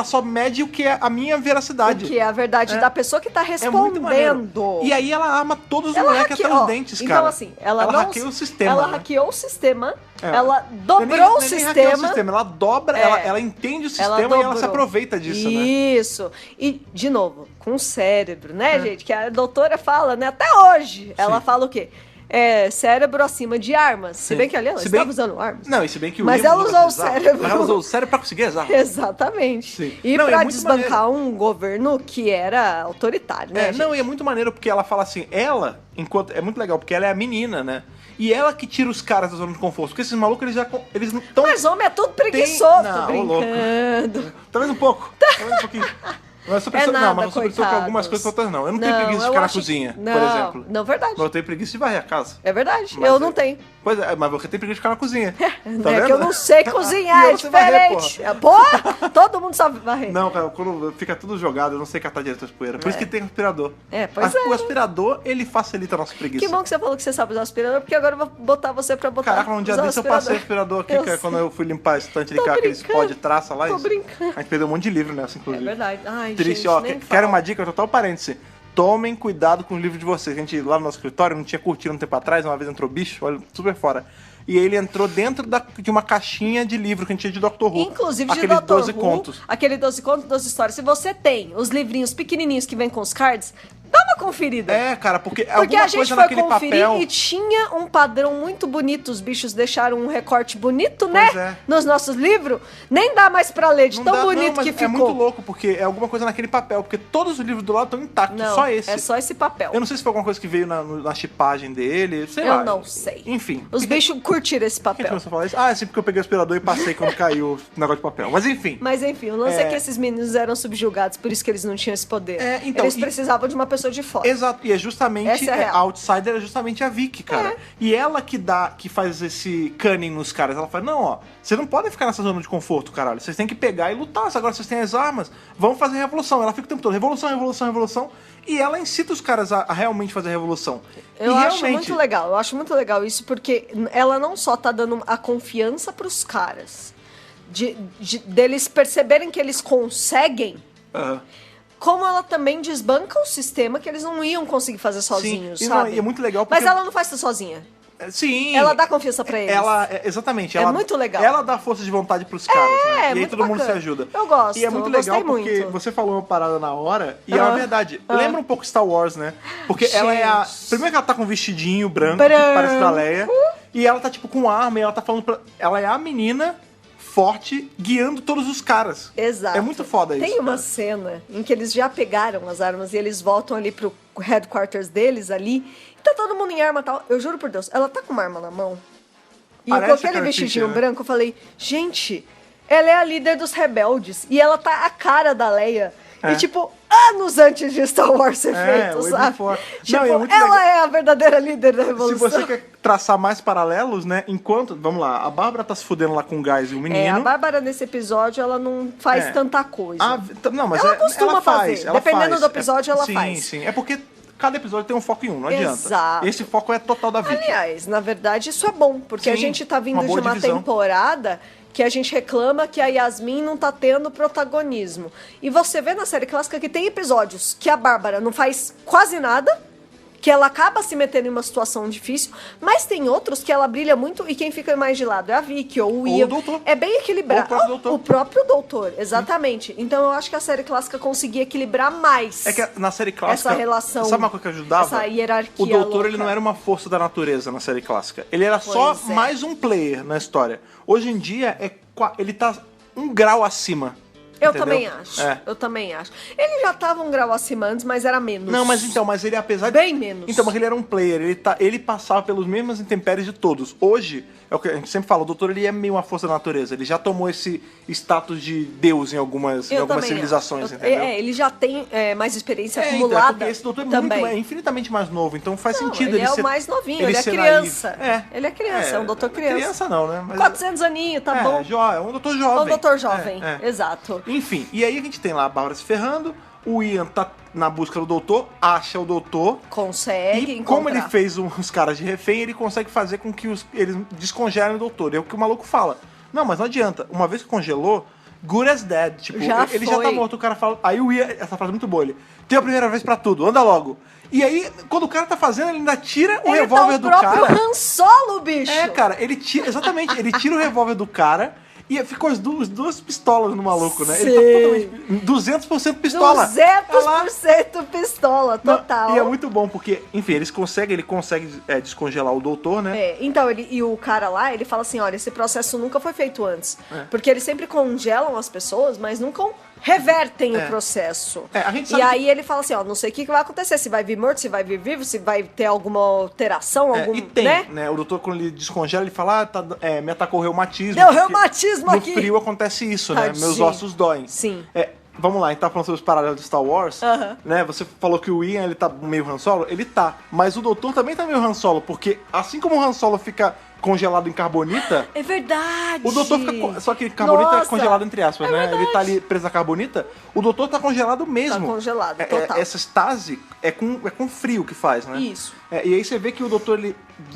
só mede o que é a minha veracidade. O que é a verdade da pessoa que tá É muito maneiro. respondendo. E aí ela arma todos os Ela moleques até hackeou. os dentes, cara. Então, assim, ela não... hackeia o sistema. Ela né? hackeou o sistema, É. ela Não é nem- dobrou não o é nem hackear sistema. Ela dobra, É. ela entende o Ela sistema e ela dobrou. se aproveita disso, né? Isso. E, de novo, com o cérebro, né, gente? Que a doutora fala, né? Até hoje. Ela fala o quê? Cérebro acima de armas. Se Sim. bem que ali ela Se bem- estava usando armas. Não, e se bem que o Mas William ela usou o as armas. cérebro. Mas ela usou o cérebro pra conseguir as armas. Exatamente. Sim. E Não, e pra é muito desbancar um governo que era autoritário, né? gente? Não, e é muito maneiro porque ela fala assim, é muito legal, porque ela é a menina, né? E ela que tira os caras da zona de conforto. Porque esses malucos, eles não estão... Mas homem é tudo preguiçoso. Não, Tô ô, louco. brincando. Talvez um pouco. Talvez um pouquinho. Mas eu sou pessoa, nada, não, mas eu sou pessoa com algumas coitados. coisas que outras não. Eu não tenho Não, preguiça de eu ficar na acho que- cozinha, não, por exemplo. não, verdade. Mas eu tenho preguiça de varrer a casa. É verdade. Mas Eu não tenho. Pois é, mas você tem preguiça de ficar na cozinha. Tá É vendo? que eu não sei cozinhar, E é eu sei varrer, diferente. Porra, todo mundo sabe varrer. Não, cara, quando fica tudo jogado, eu não sei catar direito as poeiras. Por isso que tem aspirador. Pois é. O aspirador, ele facilita a nossa preguiça. Que bom que você falou que você sabe usar aspirador, porque agora eu vou botar você pra botar. Caraca, um dia usar o desse eu passei aspirador aqui, Eu que é sei. quando eu fui limpar a estante de Tô cá, aqueles pó de brincando. traça lá. Tô isso. brincando. A gente perdeu um monte de livro nessa, É inclusive. verdade. Ai, Triste, gente, ó. nem Quero fala. uma dica, total parêntese. Tomem cuidado com os livros de vocês. A gente, lá no nosso escritório, não tinha cortina um tempo atrás, uma vez entrou bicho, olha, super fora. E ele entrou dentro de uma caixinha de livro que a gente tinha de Dr. Who. Inclusive de Aqueles Dr. 12 Who, contos. aquele 12 contos, 12 histórias. Se você tem os livrinhos pequenininhos que vem com os cards, dá uma conferida. Cara, porque Porque alguma a gente coisa foi naquele conferir papel... e tinha um padrão muito bonito. Os bichos deixaram um recorte bonito, né? Pois é. Nos nossos livros. Nem dá mais pra ler de Não tão dá, bonito não, mas que ficou. é muito louco, porque é alguma coisa naquele papel. Porque todos os livros do lado estão intactos, Não, só esse. é só esse papel. Eu não sei se foi alguma coisa que veio na chipagem dele, sei Eu lá. não sei. Enfim. Os bichos curtiram esse Por que a gente papel. começou a falar isso? Ah, é sim, porque eu peguei o aspirador e passei quando caiu o negócio de papel. Mas enfim. Mas enfim, o lance é que esses meninos eram subjugados, por isso que eles não tinham esse poder. Então, Eles precisavam de uma pessoa de fora. Exato, e é justamente Essa é a real. a outsider é justamente a Vicky, cara. E ela que faz esse cunning nos caras. Ela fala: não, ó, vocês não podem ficar nessa zona de conforto, caralho. Vocês têm que pegar e lutar. Agora vocês têm as armas, vão fazer revolução. Ela fica o tempo todo: revolução, revolução, revolução. E ela incita os caras a realmente fazer a revolução. Eu e acho realmente, muito legal, eu acho muito legal isso, porque ela não só tá dando a confiança pros caras, deles perceberem que eles conseguem, Aham. como ela também desbanca o sistema que eles não iam conseguir fazer sozinhos, e não, sabe? e é muito legal porque... Mas ela não faz isso sozinha. Sim. Ela dá confiança pra eles. Exatamente. É ela, muito legal. Ela dá força de vontade pros caras, né? E aí muito todo mundo se bacana. ajuda. Eu gosto, E é muito eu legal gostei porque muito. você falou uma parada na hora e é uma verdade. Lembra um pouco Star Wars, né? Porque ela é a... Gente. Primeiro que ela tá com um vestidinho branco, que parece da Leia. E ela tá, tipo, com arma e ela tá falando pra... Ela é a menina forte guiando todos os caras. Exato. É muito foda isso. Tem uma cara. cena em que eles já pegaram as armas e eles voltam ali pro headquarters deles ali. E tá todo mundo em arma e tal. Eu juro por Deus, ela tá com uma arma na mão. E Parece com a aquele Carrie vestidinho Fisher, né? branco, eu falei, gente, ela é a líder dos rebeldes. E ela tá a cara da Leia. É. E, tipo, anos antes de Star Wars ser feito, way sabe? before. Tipo, Não, e é muito ela legal. é a verdadeira líder da Se revolução. você quer traçar mais paralelos, né? Enquanto... Vamos lá. A Bárbara tá se fudendo lá com o Gás e o menino. A Bárbara, nesse episódio, ela não faz É. tanta coisa. Não, mas Ela costuma ela faz, fazer. ela Dependendo faz. do episódio, ela sim, faz. Sim, é porque cada episódio tem um foco em um, não adianta. Exato. Esse foco é total da Vicky. Aliás, na verdade, isso é bom, porque a Sim, gente tá vindo uma de boa uma divisão. temporada que a gente reclama que a Yasmin não tá tendo protagonismo. E você vê na série clássica que tem episódios que a Bárbara não faz quase nada, que ela acaba se metendo em uma situação difícil, mas tem outros que ela brilha muito e quem fica mais de lado é a Vicky ou o Ian. o doutor. É bem equilibrado. Ou o próprio doutor. O próprio doutor, exatamente. Então eu acho que a série clássica conseguia equilibrar mais. É que na série clássica... Essa relação, sabe uma coisa que ajudava? essa hierarquia O doutor, louca. ele não era uma força da natureza na série clássica. Ele era só Pois é. mais um player na história. Hoje em dia, ele tá um grau acima. Eu entendeu? também acho. É. Eu também acho. Ele já tava um grau acima antes, mas era menos. Não, mas ele, apesar de... Bem menos. Então, mas ele era um player, ele passava pelos mesmos intempéries de todos. Hoje, é o que a gente sempre fala, o doutor, ele é meio uma força da natureza. Ele já tomou esse status de Deus em algumas também civilizações, acho. entendeu? Ele já tem mais experiência Então, é acumulada porque esse doutor é, também. é infinitamente mais novo, então faz Não, sentido ele é ser... o mais novinho, ele é ser criança. naive. Ele é criança, é um doutor criança. Criança não, né? Mas 400 aninhos, tá bom. É um doutor É jovem. um doutor jovem, É. exato. Enfim, e aí a gente tem lá a Bárbara se ferrando, o Ian tá na busca do doutor, acha o doutor, Consegue e encontrar. como ele fez os caras de refém, ele consegue fazer com que eles descongelem o doutor. É o que o maluco fala. Não, mas não adianta. Uma vez que congelou, good as dead. Tipo, Já ele já foi. tá morto, o cara fala... Aí o Ian... Essa frase é muito boa, ele... Tem a primeira vez pra tudo, anda logo. E aí, quando o cara tá fazendo, ele ainda tira o revólver do tá o próprio cara. Han Solo, bicho. É, cara, ele tira... Exatamente, ele tira o revólver do cara... E ficou as duas pistolas no maluco, né? Ele tá totalmente 200% pistola. 200% pistola, Não, total. E é muito bom, porque, enfim, ele consegue descongelar o doutor, né? Então, e o cara lá, ele fala assim, olha, esse processo nunca foi feito antes. É. Porque eles sempre congelam as pessoas, mas nunca revertem É. o processo. A gente E sabe aí ele fala assim, ó, não sei o que vai acontecer, se vai vir morto, se vai vir vivo, se vai ter alguma alteração, algum, E tem, né? né? O doutor, quando ele descongela, ele fala, me atacou reumatismo. Deu porque reumatismo no aqui. frio acontece isso, né? Tadinho. Meus ossos doem. Sim. Vamos lá, a gente tá falando sobre os paralelos de Star Wars, né? Você falou que o Ian, ele tá meio Han Solo, ele tá. Mas o doutor também tá meio Han Solo, porque assim como o Han Solo fica congelado em carbonita, É verdade. o doutor fica... Só que carbonita é Nossa, congelado entre aspas, é né? verdade. Ele tá ali preso na carbonita, o doutor tá congelado mesmo. Tá congelado, total. Essa estase é com frio que faz, né? Isso. E aí você vê que o doutor, ele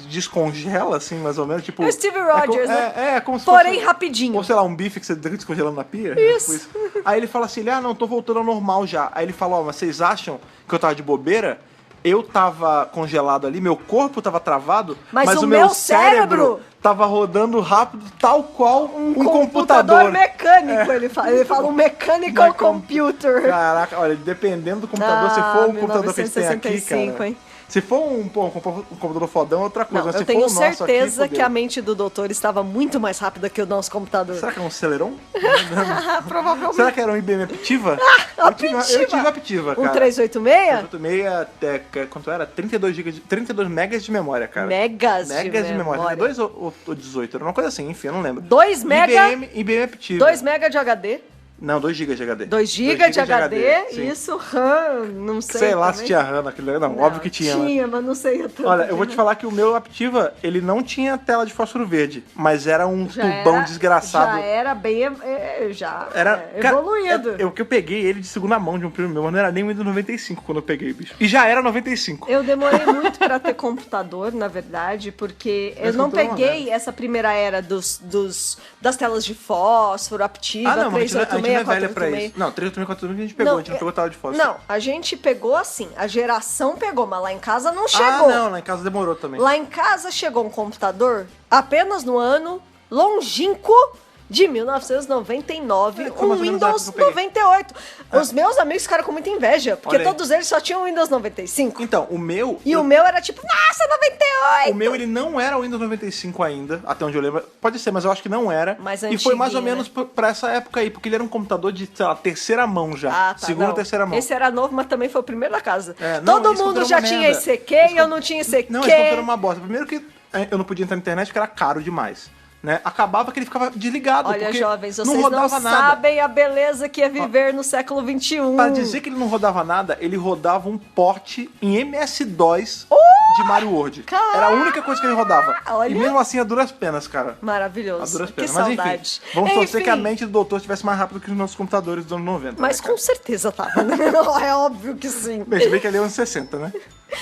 descongela, assim, mais ou menos, tipo... É o Steve Rogers, né? É como se Porém, fosse... rapidinho. Ou sei lá, um bife que você deixa descongelando na pia. Isso. Tipo Aí ele fala assim, não, tô voltando ao normal já. Aí ele fala, mas vocês acham que eu tava de bobeira? Eu tava congelado ali, meu corpo tava travado, Mas o o meu meu cérebro tava rodando rápido, tal qual um computador. mecânico, ele fala. Ele fala um mechanical computer. Caraca, olha, dependendo do computador, se for o computador que a gente tem aqui, 1965, cara... hein? Se for um computador fodão, é outra coisa. Não, mas eu se tenho for o nosso certeza aqui, que a mente do doutor estava muito mais rápida que o nosso computador. Será que é um Celeron? Provavelmente. Será que era um IBM Aptiva? Aptiva. Eu tive Aptiva, cara. Um 386? 386, quanto era? 32 megas de memória, cara. Megas de memória. 2 ou 18? Era uma coisa assim, enfim, eu não lembro. 2 mega, IBM Aptiva. 2 mega de HD. Não, 2 GB de HD. 2 GB de HD, sim. isso, RAM, não sei. Sei lá também. se tinha RAM naquele... Não, óbvio que tinha. Tinha, mas não sei tanto. Olha, eu vou te falar que o meu Aptiva, ele não tinha tela de fósforo verde, mas era um tubão desgraçado. Já era bem, Cara, evoluído. o que eu peguei ele de segunda mão de um primo meu, mas não era nem o Windows 95 quando eu peguei, bicho. E já era 95. Eu demorei muito pra ter computador, na verdade, porque eu não computador é uma peguei essa primeira era das telas de fósforo, Aptiva, Não, mas a gente não é velha 486. pra isso. Não, 386 a gente pegou, a gente não pegou tela de foto. Não, a gente pegou assim, a geração pegou, mas lá em casa não Ah, chegou. não, lá em casa demorou também. Lá em casa chegou um computador apenas no ano longínquo de 1999, Foi mais um ou menos a Windows época que eu peguei. 98. Os meus amigos ficaram com muita inveja, porque Olha aí. todos eles só tinham Windows 95. Então, o meu... E o meu era tipo, nossa, 98! O meu, ele não era o Windows 95 ainda, até onde eu lembro. Pode ser, mas eu acho que não era. Mais e foi mais ou antiguinho, menos pra essa época aí, porque ele era um computador de, sei lá, terceira mão já. Ah, tá, Segunda não. ou terceira mão. Esse era novo, mas também foi o primeiro da casa. É, não, Todo esse mundo computador já é uma tinha merda. ICQ e eu não tinha ICQ. Não, esse computador era uma bosta. Primeiro que eu não podia entrar na internet porque era caro demais. Né? Acabava que ele ficava desligado. Olha, porque jovens, vocês não rodava nada. sabem a beleza que é viver no século XXI. Pra dizer que ele não rodava nada, ele rodava um porte em MS-DOS de Mario World. Caraca! Era a única coisa que ele rodava. Olha. E mesmo assim, a duras penas, cara. A Maravilhoso. duras Que penas. Mas saudade. enfim, vamos torcer Enfim, que a mente do doutor estivesse mais rápido que os nossos computadores dos anos 90. Mas né, com certeza tava, né? É óbvio que sim. Bem, se bem que ali é anos 60, né?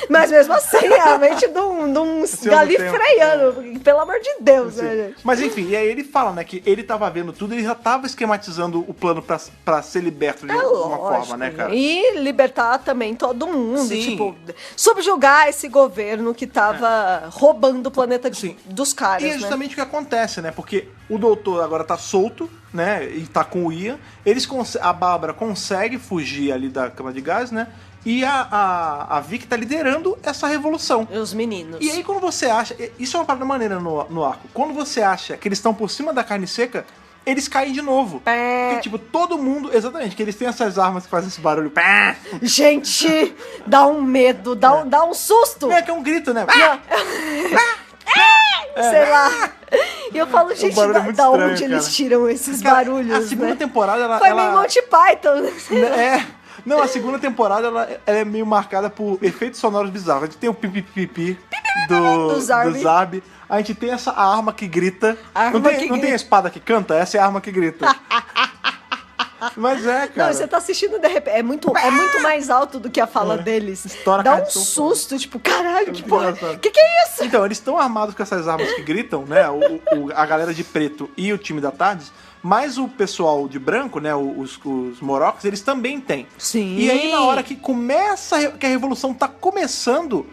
Mas mesmo assim, é a mente de um Esse galifreiano. Pelo amor de Deus, né, Sim. gente? Mas enfim, e aí ele fala, né, que ele tava vendo tudo, ele já tava esquematizando o plano pra ser liberto de alguma forma, né, cara? E libertar também todo mundo. Sim. Tipo, subjugar esse governo que tava roubando o planeta Sim. dos caras, E é né? justamente o que acontece, né? Porque o doutor agora tá solto, né? E tá com o Ian. A Bárbara consegue fugir ali da cama de gás, né? E a Vicky tá liderando essa revolução. E os meninos. E aí quando você acha... Isso é uma parada maneira no arco. Quando você acha que eles estão por cima da carne seca, eles caem de novo. Pé. Porque, tipo, todo mundo... Exatamente, que eles têm essas armas que fazem esse barulho. Pé. Gente, dá um medo, dá um susto. É que é um grito, né? Sei lá. E eu falo, gente, barulho é muito da estranho, onde cara. eles tiram esses Cara, barulhos, a segunda né? temporada, ela... Foi meio Monty Python. Não, a segunda temporada ela é meio marcada por efeitos sonoros bizarros. A gente tem o pipi Do Zarbi. do Zarbi. A gente tem essa arma que grita. Arma Não tem, que não tem grita. a espada que canta? Essa é a arma que grita. Mas é, cara. Não, você tá assistindo de repente. É muito mais alto do que a fala deles. Estoura a Dá cara um de som susto, tipo, caralho, que muito porra. engraçado. Que é isso? Então, eles estão armados com essas armas que gritam, né? A galera de preto e o time da Tardes. Mas o pessoal de branco, né? Os Morocos, eles também têm. Sim. E aí, na hora que começa, que a revolução tá começando,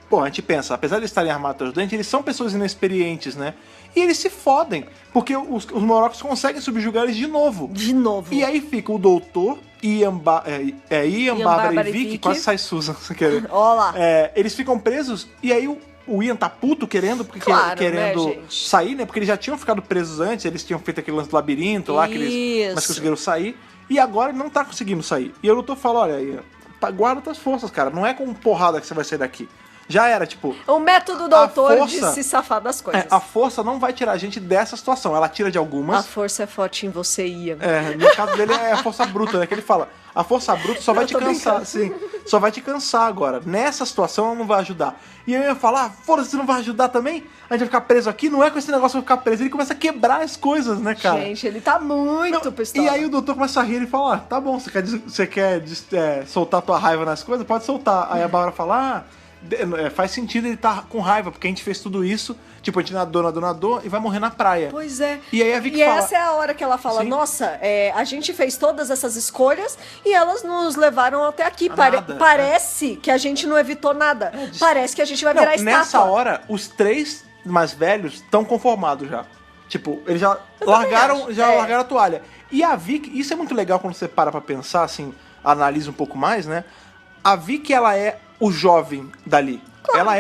pô, a gente pensa, apesar de eles estarem armados até os dentes, eles são pessoas inexperientes, né? E eles se fodem, porque os Morocos conseguem subjugar eles de novo. De novo. E aí fica o doutor, Ian, Bárbara e Vicky, quase sai Susan, sem querer. Ó lá. Eles ficam presos, e aí o Ian tá puto querendo, porque Claro, querendo né, gente? sair, né? Porque eles já tinham ficado presos antes, eles tinham feito aquele lance do labirinto lá, Isso. mas conseguiram sair. E agora ele não tá conseguindo sair. E o doutor fala, olha, Ian, guarda tuas forças, cara. Não é com porrada que você vai sair daqui. Já era, tipo... O método doutor força- de se safar das coisas. a força não vai tirar a gente dessa situação. Ela tira de A algumas. força é forte em você, Ian. No caso dele é a força bruta, né? Que ele fala, a força bruta só vai Eu te tô cansar, brincando. sim. Só vai te cansar agora. Nessa situação ela não vai ajudar. E aí eu ia falar, foda-se, você não vai ajudar também? A gente vai ficar preso aqui? Não é com esse negócio que vai ficar preso. Ele começa a quebrar as coisas, né, cara? Gente, ele tá muito Não, pistola. e aí o doutor começa a rir e fala, tá bom, você quer soltar tua raiva nas coisas? Pode soltar. Aí a Bárbara fala, faz sentido ele tá com raiva, porque a gente fez tudo isso, tipo, a gente nadou e vai morrer na praia. Pois é. E aí a Vicky E fala... essa é a hora que ela fala, Sim. nossa, a gente fez todas essas escolhas e elas nos levaram até aqui. Nada, Parece que a gente não evitou nada. Parece que a gente vai virar estátua. Nessa hora, os três mais velhos estão conformados já. Tipo, eles já largaram a toalha. E a Vicky, isso é muito legal quando você para pra pensar, assim, analisa um pouco mais, né? A Vicky, ela é o jovem dali. Ela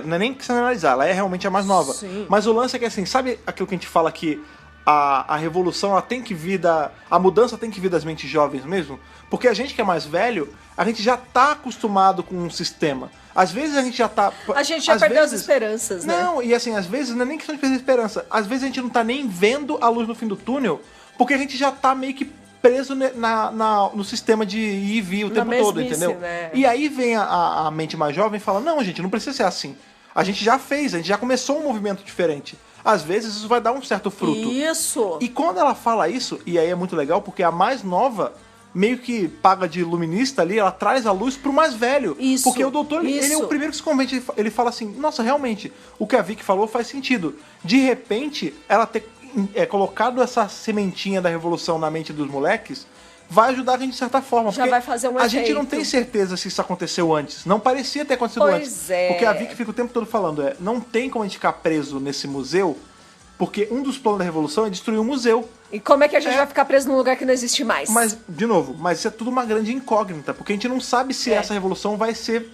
não é nem que você analisar, ela é realmente a mais nova. Sim. Mas o lance é que, assim, sabe aquilo que a gente fala que a revolução, ela tem que vir a mudança tem que vir das mentes jovens mesmo? Porque a gente que é mais velho, a gente já tá acostumado com um sistema. Às vezes a gente já tá... A gente já às perdeu as vezes- esperanças, né? Não, e assim, às vezes não é nem questão de perder esperança. Às vezes a gente não tá nem vendo a luz no fim do túnel, porque a gente já tá meio que preso no sistema de ir e vir o tempo todo, mesmice, entendeu? né? E aí vem a mente mais jovem e fala, não, gente, não precisa ser assim. A gente já fez, a gente já começou um movimento diferente. Às vezes isso vai dar um certo fruto. Isso. E quando ela fala isso, e aí é muito legal, porque a mais nova meio que paga de iluminista ali, ela traz a luz pro mais velho. Isso, Porque o doutor, ele é isso. o primeiro que se convence, ele fala assim, nossa, realmente, o que a Vicky falou faz sentido. De repente, ela ter colocado essa sementinha da revolução na mente dos moleques, vai ajudar a gente de certa forma. Já porque vai fazer um a gente não efeito. tem certeza se isso aconteceu antes. Não parecia ter acontecido Pois antes. é. Porque a Vicky fica o tempo todo falando, não tem como a gente ficar preso nesse museu, porque um dos planos da revolução é destruir o museu. E como é que a gente vai ficar preso num lugar que não existe mais? Mas, de novo, isso é tudo uma grande incógnita, porque a gente não sabe se essa revolução vai ser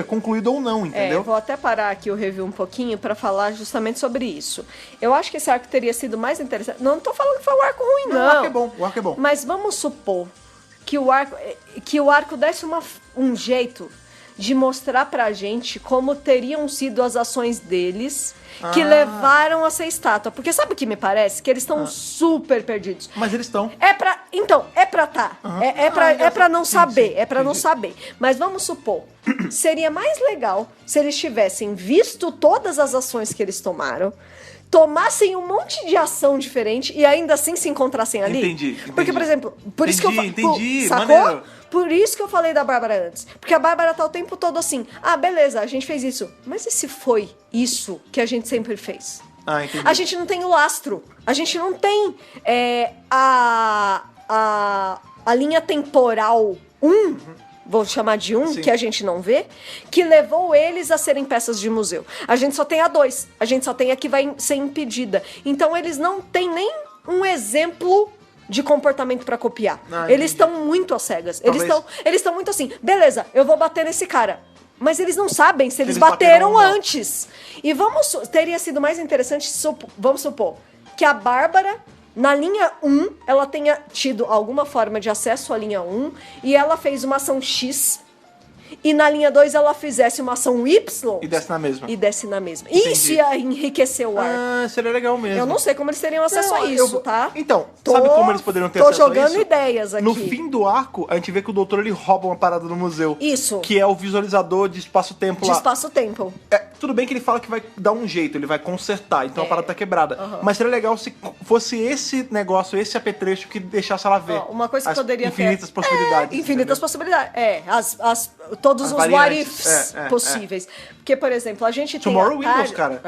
concluída ou não, entendeu? Vou até parar aqui o review um pouquinho pra falar justamente sobre isso. Eu acho que esse arco teria sido mais interessante. Não tô falando que foi um arco ruim, não. O arco é bom, o arco é bom. Mas vamos supor que o arco desse um jeito de mostrar pra gente como teriam sido as ações deles que levaram a ser estátua. Porque sabe o que me parece? Que eles estão super perdidos. Mas eles estão. Então, é pra tá. É pra não saber. sim, É pra não entendi. saber. Mas vamos supor, seria mais legal se eles tivessem visto todas as ações que eles tomaram, tomassem um monte de ação diferente e ainda assim se encontrassem ali. Entendi. Porque, por exemplo, por isso que eu Entendi, sacou? maneiro. Por isso que eu falei da Bárbara antes. Porque a Bárbara tá o tempo todo assim, beleza, a gente fez isso. Mas e se foi isso que a gente sempre fez? Entendi. A gente não tem o lastro. A gente não tem a linha temporal 1, vou chamar de 1, Sim. que a gente não vê, que levou eles a serem peças de museu. A gente só tem a 2. A gente só tem a que vai ser impedida. Então eles não têm nem um exemplo de comportamento pra copiar. Eles estão muito às cegas. Talvez- Eles estão muito assim, beleza, eu vou bater nesse cara. Mas eles não sabem se eles Eles bateram bateram ou não. antes. E teria sido mais interessante, vamos supor, que a Bárbara, na linha 1, ela tenha tido alguma forma de acesso à linha 1 e ela fez uma ação X. E na linha 2 ela fizesse uma ação Y. E desce na mesma. E desce na mesma. Entendi. Isso ia enriquecer o arco. Seria legal mesmo. Eu não sei como eles teriam acesso Não, a isso, tá? Então, sabe como eles poderiam ter Tô acesso a jogando isso? ideias aqui. No fim do arco, a gente vê que o doutor ele rouba uma parada no museu. Isso. Que é o visualizador de espaço-tempo De lá. espaço-tempo. Tudo bem que ele fala que vai dar um jeito, ele vai consertar, então a parada tá quebrada. Mas seria legal se fosse esse negócio, esse apetrecho que deixasse ela ver. Uma coisa que as poderia infinitas ter... possibilidades. Infinitas entendeu? possibilidades. Todos As os variantes. what ifs É. possíveis. Porque, por exemplo, a gente tem Tomorrow a tarde... Windows, cara.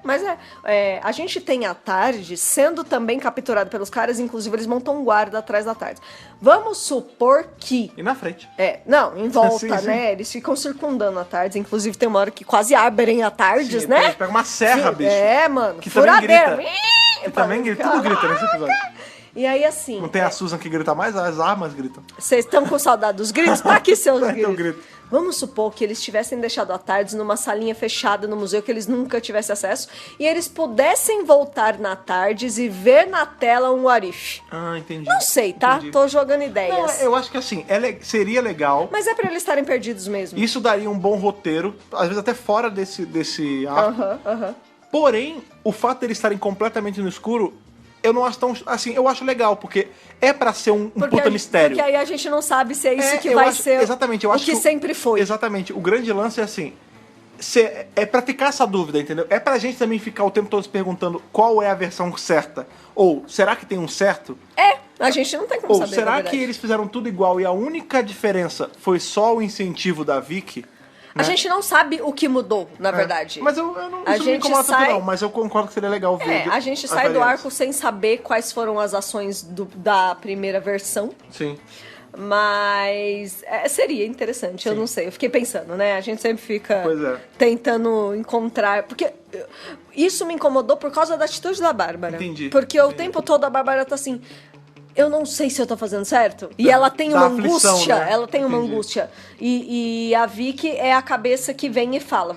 Mas a gente tem a tarde sendo também capturado pelos caras, inclusive eles montam um guarda atrás da tarde. Vamos supor que... E na frente. Não, em volta, Sim, sim. né? Eles ficam circundando a tarde. Inclusive tem uma hora que quase abrem a tardes, Sim, né? eles pegam uma serra, bicho. Mano. Que também Furadeira. grita. E também grita, tudo grita nesse episódio. E aí, assim... Não tem a Susan que grita mais, as armas gritam. Vocês estão com saudade dos gritos? Tá aqui seus Vai ter gritos. um grito. Vamos supor que eles tivessem deixado a Tardes numa salinha fechada no museu que eles nunca tivessem acesso e eles pudessem voltar na Tardes e ver na tela um what if. Entendi. Não sei, tá? Entendi. Tô jogando Não, ideias. eu acho que assim, seria legal. Mas é pra eles estarem perdidos mesmo. Isso daria um bom roteiro, às vezes até fora desse arco. Aham. Porém, o fato de eles estarem completamente no escuro, eu não acho tão. Assim, eu acho legal, porque é pra ser um puta mistério. Porque aí a gente não sabe se é isso que eu vai acho- ser exatamente, eu o acho que sempre foi. Exatamente. O grande lance é assim. É pra ficar essa dúvida, entendeu? É pra gente também ficar o tempo todo se perguntando qual é a versão certa. Ou será que tem um certo? A gente não tem como Ou saber, na será verdade. que eles fizeram tudo igual e a única diferença foi só o incentivo da Vicky? A gente não sabe o que mudou, na verdade. Mas eu não, A isso não me gente incomoda tanto sai- não, mas eu concordo que seria legal ver. A gente as sai do variantes. arco sem saber quais foram as ações da primeira versão. Sim. Mas seria interessante, eu não sei. Eu fiquei pensando, né? A gente sempre fica Pois é. tentando encontrar. Porque isso me incomodou por causa da atitude da Bárbara. Entendi. Porque o tempo todo a Bárbara tá assim. Eu não sei se eu tô fazendo certo. E ela tem da uma aflição, angústia. né? Ela tem uma Entendi. angústia. E a Vicky é a cabeça que vem e fala.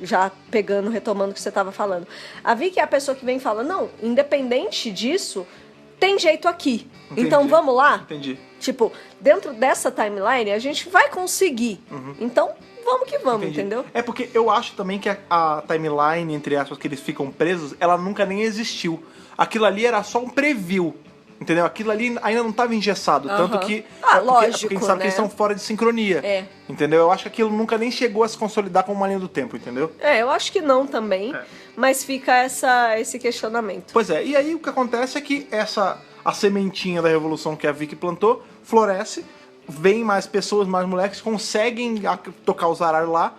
Já pegando, retomando o que você tava falando. A Vicky é a pessoa que vem e fala: não, independente disso, tem jeito aqui. Entendi. Então vamos lá? Entendi. Tipo, dentro dessa timeline, a gente vai conseguir. Então, vamos que vamos, Entendi. entendeu? É porque eu acho também que a timeline, entre aspas, que eles ficam presos, ela nunca nem existiu. Aquilo ali era só um preview. Entendeu? Aquilo ali ainda não estava engessado. Tanto que. Lógico, porque a gente sabe que né? eles são fora de sincronia. É. Entendeu? Eu acho que aquilo nunca nem chegou a se consolidar como uma linha do tempo, entendeu? Eu acho que não também. Mas fica esse questionamento. Pois é, e aí o que acontece é que a sementinha da revolução que a Vicky plantou floresce, vem mais pessoas, mais moleques, conseguem tocar o zaralho lá,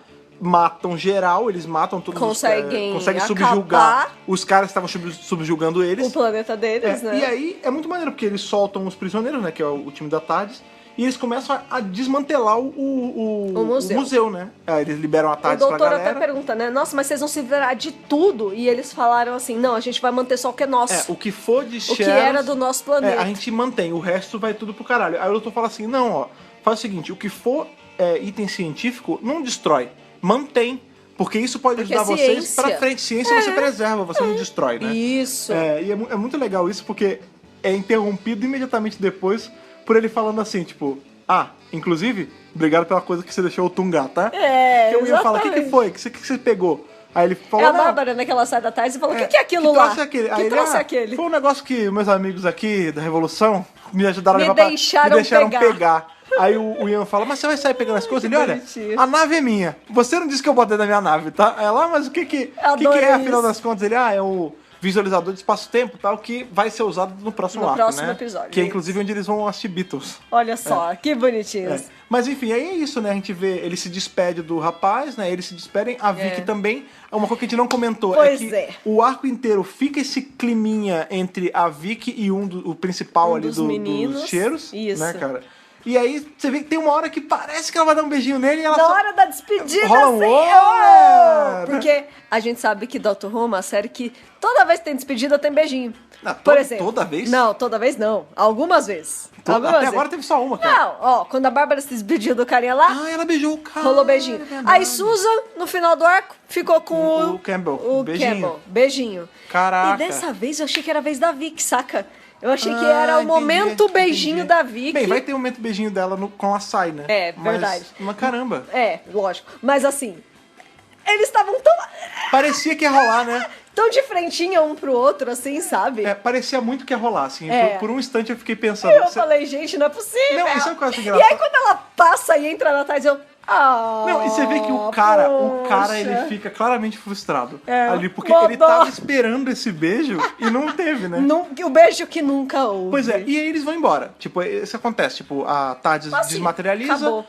matam geral, eles matam todos Conseguem conseguem acabar subjugar os caras que estavam subjugando eles. o planeta deles, né? E aí é muito maneiro, porque eles soltam os prisioneiros, né? Que é o time da TARDIS. E eles começam a desmantelar o museu, né? Aí eles liberam a O TARDIS pra doutor galera. até pergunta, né? Nossa, mas vocês vão se livrar de tudo. E eles falaram assim, não, a gente vai manter só o que é nosso. O que for de O que Sharos, era do nosso planeta. a gente mantém, o resto vai tudo pro caralho. Aí o doutor fala assim, não, ó, faz o seguinte, o que for item científico, não destrói, mantém. Porque isso pode Porque ajudar ciência. vocês pra frente. Ciência você preserva, você não destrói, né? Isso. E é muito legal isso, porque é interrompido imediatamente depois por ele falando assim, tipo... inclusive, obrigado pela coisa que você deixou o Tungar, tá? Que eu ia falar, o que foi? O que você pegou? Aí ele falou... É a Bárbara, né, que ela sai da tarde e fala, o que é aquilo que lá? trouxe aquele? Que Aí ele, trouxe aquele? Foi um negócio que meus amigos aqui da Revolução me ajudaram Me a levar deixaram pegar. Aí o Ian fala, mas você vai sair pegando as coisas? Ele, olha, bonitinho. a nave é minha. Você não disse que eu botei na minha nave, tá? Ela, mas o que é, Adorei afinal isso. das contas? Ele, é o visualizador de espaço-tempo, tal, que vai ser usado no próximo arco, próximo né? episódio, Que é isso. inclusive onde eles vão assistir Beatles. Olha só, que bonitinhos. Mas enfim, aí é isso, né? A gente vê, ele se despede do rapaz, né? Eles se despedem, a Vicky também. Uma coisa que a gente não comentou Pois é que é. o arco inteiro fica esse climinha entre a Vicky e o principal ali dos dos meninos. cheiros, Isso. né, cara? E aí você vê que tem uma hora que parece que ela vai dar um beijinho nele e ela Na só... hora da despedida, Rola um senhor! "Oh!" Porque a gente sabe que Dr. Who é uma série que toda vez que tem despedida tem beijinho. Não, Por exemplo. toda vez? Não, toda vez não. Algumas vezes. Algumas Até vezes. agora teve só uma, cara. Não, ó, quando a Bárbara se despediu do carinha lá, Ela beijou o cara. rolou beijinho. é verdade. Aí Susan, no final do arco, ficou com O Campbell. O Beijinho. Campbell. Beijinho. Caraca. E dessa vez eu achei que era a vez da Vicky, saca? Eu achei que era o momento beijinho da Vicky. Bem, vai ter um momento beijinho dela com a Sai, né? É, verdade. Mas caramba. É, lógico. Mas assim, eles estavam Parecia que ia rolar, né? tão de frentinha um pro outro, assim, sabe? Parecia muito que ia rolar, assim. É. Por um instante eu fiquei pensando... Eu falei, gente, não é possível. Não, isso é o que eu acho E engraçado. aí quando ela passa e entra na tarde, eu... Não, e você vê que o cara poxa. ele fica claramente frustrado É, ali, porque mó ele dó. tava esperando esse beijo e não teve, né? O beijo que nunca houve. Pois é, e aí eles vão embora. Tipo, isso acontece, tipo, a TARDIS Assim, desmaterializa acabou.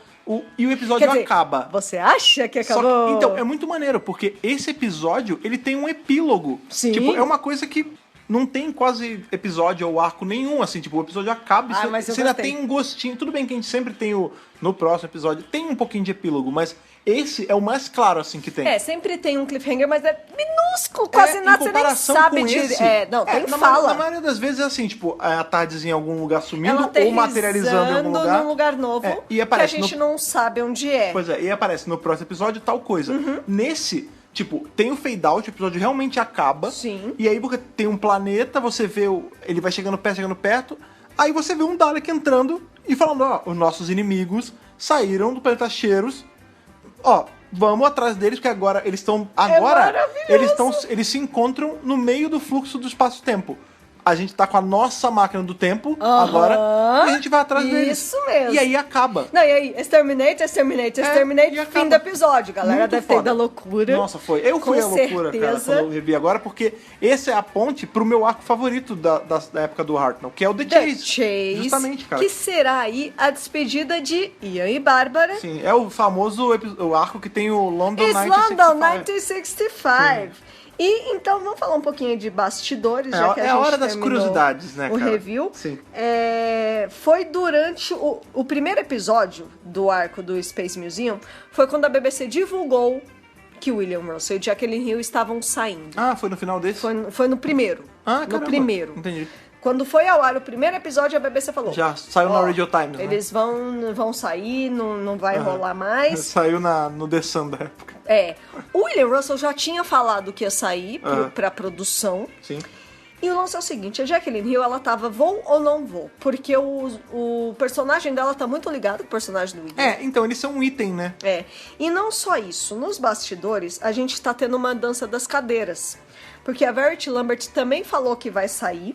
e o episódio Quer dizer, acaba. Você acha que Só acabou? que, então, é muito maneiro, porque esse episódio, ele tem um epílogo. Sim. Tipo, é uma coisa que não tem quase episódio ou arco nenhum, assim, tipo, o episódio acaba e mas eu você ainda gostei. tem um gostinho. Tudo bem que a gente sempre tem no próximo episódio, tem um pouquinho de epílogo, mas esse é o mais claro, assim, que tem. Sempre tem um cliffhanger, mas é minúsculo, quase nada, você nem comparação sabe com direito. esse, Tem na fala. Na maioria das vezes é assim, tipo, a TARDIS em algum lugar sumindo Ela ou materializando em algum lugar. num lugar novo E que a aparece gente não sabe onde é. Pois é, e aparece no próximo episódio tal coisa. Uhum. Nesse, tipo, tem o fade out, o episódio realmente acaba. Sim. E aí porque tem um planeta, você vê ele vai chegando perto. Aí você vê um Dalek entrando e falando, ó, os nossos inimigos saíram do planeta Cheiros. Ó, vamos atrás deles, porque agora eles estão... Agora, maravilhoso. eles se encontram no meio do fluxo do espaço-tempo. A gente tá com a nossa máquina do tempo agora e a gente vai atrás deles. Isso mesmo. E aí acaba. Não, e aí, exterminate, e acaba. fim do episódio, galera. Muito Deve ter foda. da loucura. Nossa, foi. Eu fui Com a loucura, cara, certeza. quando eu revi agora, porque esse é a ponte pro meu arco favorito da época do Hartnell, que é o The The Chase. Chase, Justamente, cara. que será aí a despedida de Ian e Bárbara. Sim, é o famoso o arco que tem o London Is 1965. London 1965. E então vamos falar um pouquinho de bastidores, já que a É gente a hora das terminou curiosidades, né, o cara? review. Sim. Foi durante o primeiro episódio do arco do Space Museum, foi quando a BBC divulgou que William Russell e Jacqueline Hill estavam saindo. Ah, foi no final desse? Foi no primeiro. Ah, no caramba. primeiro. Entendi. Quando foi ao ar o primeiro episódio, a BBC falou. Já saiu na "Ó, Radio Times, né? Eles vão sair, não vai rolar mais. Saiu no The Sun da época. O William Russell já tinha falado que ia sair pra produção. Sim. E o lance é o seguinte, a Jacqueline Hill, ela tava vou ou não vou? Porque o personagem dela tá muito ligado com o personagem do William. Então eles são um item, né? E não só isso, nos bastidores, a gente tá tendo uma dança das cadeiras. Porque a Verity Lambert também falou que vai sair.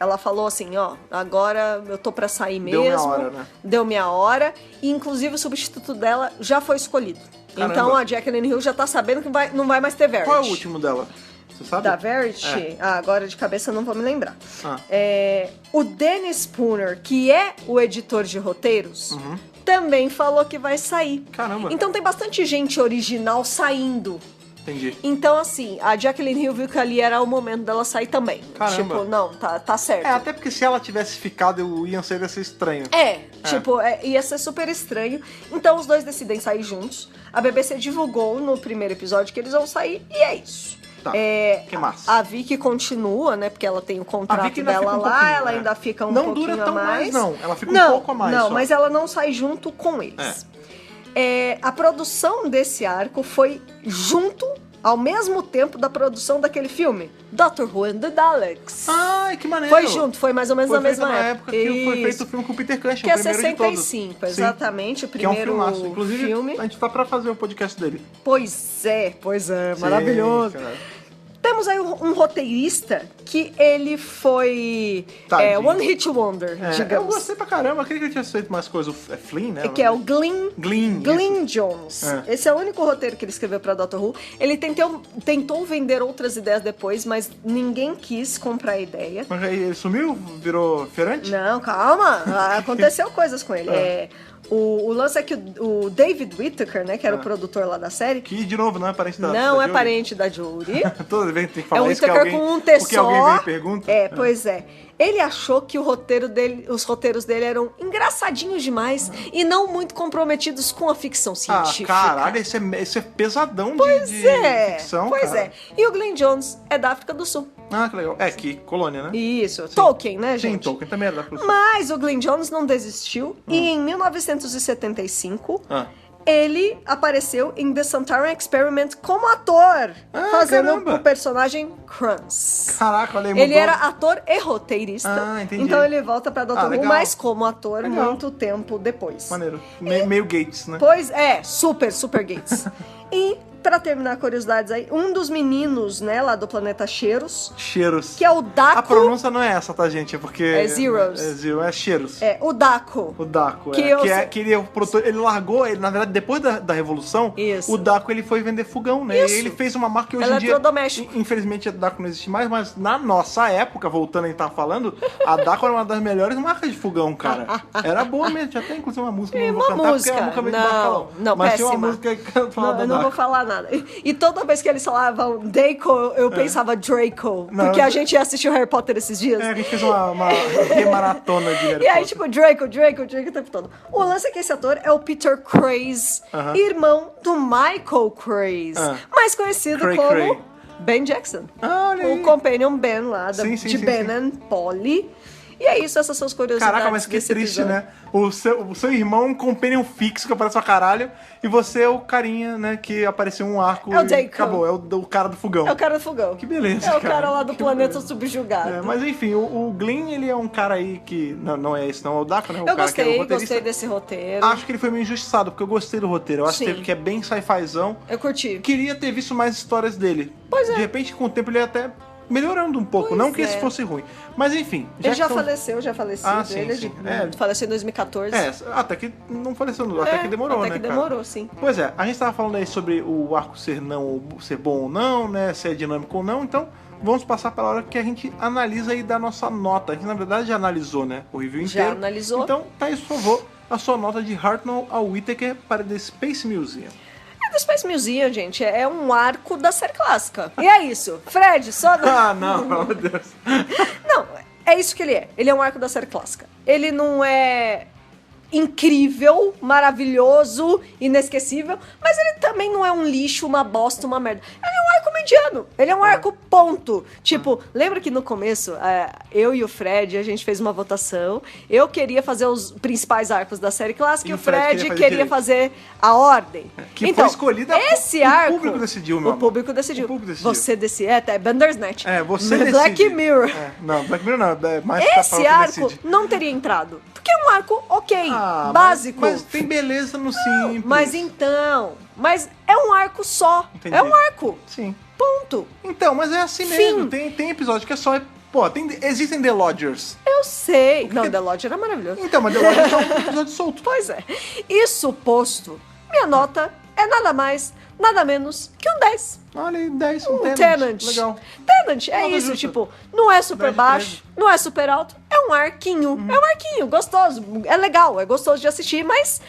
Ela falou assim, ó, agora eu tô pra sair mesmo. Deu minha hora, né? Deu minha hora. E inclusive o substituto dela já foi escolhido. Caramba. Então a Jacqueline Hill já tá sabendo que não vai mais ter Verity. Qual é o último dela? Você sabe? Da Verity? Agora de cabeça eu não vou me lembrar. Ah. O Dennis Spooner, que é o editor de roteiros, também falou que vai sair. Caramba. Então tem bastante gente original saindo. Entendi. Então, assim, a Jacqueline Hill viu que ali era o momento dela sair também. Caramba. Tipo, não, tá certo. Até porque se ela tivesse ficado, o Ian Soames ia ser estranho. Ia ser super estranho. Então os dois decidem sair juntos. A BBC divulgou no primeiro episódio que eles vão sair e é isso. Tá, que massa. A Vicky continua, né? Porque ela tem o A contrato Vicky ainda dela fica um lá, pouquinho, ela né? ainda fica um não pouquinho dura a tão mais. não. Ela fica um pouco a mais Não, só. mas ela não sai junto com eles. A produção desse arco foi junto, ao mesmo tempo da produção daquele filme, Doctor Who and the Daleks. Ai, que maneiro. Foi junto, foi mais ou menos na mesma época que foi feito o filme com o Peter Cushing, que é o primeiro de todos. 65, Sim. exatamente, o Que é um primeiro filmaço. Inclusive, filme. a gente tá pra fazer o podcast dele. Pois é, Sim, maravilhoso. cara. Temos aí um roteirista que ele foi Tadinho. One Hit Wonder, Eu digamos. gostei pra caramba. Aquele que ele tinha feito mais coisas. É Flynn, né? Que é o Glyn Glyn, Jones. É. Esse é o único roteiro que ele escreveu pra Doctor Who. Ele tentou vender outras ideias depois, mas ninguém quis comprar a ideia. Mas aí ele sumiu? Virou feirante? Não, calma. Aconteceu coisas com ele. O lance é que o David Whittaker, né, que era o produtor lá da série, Que, de novo, não é parente da não da é Jodie? parente da Jodie. Toda vez tem que É falar um isso que Whittaker alguém... com um T porque só. alguém vem e pergunta. Pois é. Ele achou que os roteiros dele eram engraçadinhos demais e não muito comprometidos com a ficção científica. Caralho, esse é pesadão de ficção, Pois cara. é. E o Glyn Jones é da África do Sul. Que legal. Que colônia, né? Isso. Tolkien, né, Sim, gente? Tolkien também era da África do Sul. Mas o Glyn Jones não desistiu e em 1975 ele apareceu em The Santaran Experiment como ator, fazendo caramba. o personagem Kranz. Caraca, olha aí, Ele mudou. era ator e roteirista, Entendi. então ele volta pra Doctor Who, legal. mas como ator Legal. muito tempo depois. Maneiro. Meio Gates, né? Pois é, super Gates. E, pra terminar curiosidades aí, um dos meninos, né, lá do planeta Cheiros, Cheiros. que é o Daco. A pronúncia não é essa, tá, gente? É porque... É Zeros. É Zero, é Cheiros. O Daco. O Daco, Que ele é o produtor, ele largou, na verdade, depois da Revolução, Isso. o Daco ele foi vender fogão, né? Isso. E ele fez uma marca que hoje em dia, Eletrodoméstico. infelizmente, a Daco não existe mais, mas na nossa época, voltando a gente tava falando, a Daco era uma das melhores marcas de fogão, cara. Era boa mesmo, tinha até inclusive uma música, não vou cantar, porque é uma música meio de bacalhau. Não, mas péssima. tinha uma música que falava Não, da eu não vou Daco. falar nada. E toda vez que eles falavam Daco, eu pensava Draco. Não, Porque a gente assistiu Harry Potter esses dias. A gente fez uma maratona de Harry E aí, Potter. tipo, Draco o tempo todo. O lance é que esse ator é o Peter Craze, irmão do Michael Craze, mais conhecido Cray, como Cray. Ben Jackson. Olha aí. O Companion Ben lá, Sim, de Ben sim. and Polly. E é isso, essas são as curiosidades. Caraca, mas que desse triste, episódio. né? O seu irmão é um companion fixo que aparece pra caralho, e você é o carinha, né, que apareceu um arco É o e Daco. acabou, é o cara do fogão. É o cara do fogão. Que beleza, É o cara. cara lá do Que planeta beleza. subjugado. Mas enfim, o Glyn, ele é um cara aí que... Não é esse, não, é o Daco, né? O Eu cara que é o roteirista. gostei desse roteiro. Acho que ele foi meio injustiçado, porque eu gostei do roteiro. Eu acho Sim. que é bem sci-fizão. Eu curti. Queria ter visto mais histórias dele. Pois é. De repente, com o tempo, ele ia até melhorando um pouco. Pois não que é. esse fosse ruim. Mas enfim. Ele já que são- faleceu, já faleceu. Ah, sim, Ele sim. É. faleceu em 2014. Até que não faleceu, até que demorou, até né, que cara? demorou, sim. Pois é, a gente tava falando aí sobre o arco ser bom ou não, né? Se é dinâmico ou não, então vamos passar pela hora que a gente analisa aí da nossa nota. A gente, na verdade, já analisou, né? O review Já inteiro. analisou. Então, tá aí, por favor, a sua nota de Hartnell ao Whittaker para The Space Museum. The Space Museum, gente, é um arco da série clássica. E é isso. Fred, só... Ah, não, pelo amor de Deus. Não, é isso que ele é. Ele é um arco da série clássica. Ele não é incrível, maravilhoso, inesquecível, mas ele também não é um lixo, uma bosta, uma merda. Ele é um arco mediano. Ele é um arco ponto. Tipo, lembra que no começo, eu e o Fred, a gente fez uma votação. Eu queria fazer os principais arcos da série clássica e o Fred queria fazer a ordem. Que então, foi escolhida esse o arco, público decidiu, meu O amor. público decidiu. O público decidiu. Você decidiu. É Bandersnatch. Você Black decide. Mirror. Não, Black Mirror não, é mais Esse Pica-Pau que arco decide. não teria entrado. Porque é um arco ok, Ah, básico. Mas tem beleza no simples. Mas é um arco só. Entendi. É um arco. Sim. Ponto. Então, mas é assim Fim. mesmo. Tem episódio que é só... Pô, existem The Lodgers. Eu sei. Não, The Lodge era maravilhoso. Então, mas The Lodgers é um episódio solto. Pois é. Isso posto, minha nota é nada mais, nada menos que um 10. Olha aí, 10, Um Tenant. Tenant. Legal. Tenant, é Nota isso, justa. tipo, não é super 10 de baixo, não é super alto, é é um arquinho. É um arquinho, gostoso. É legal, é gostoso de assistir, mas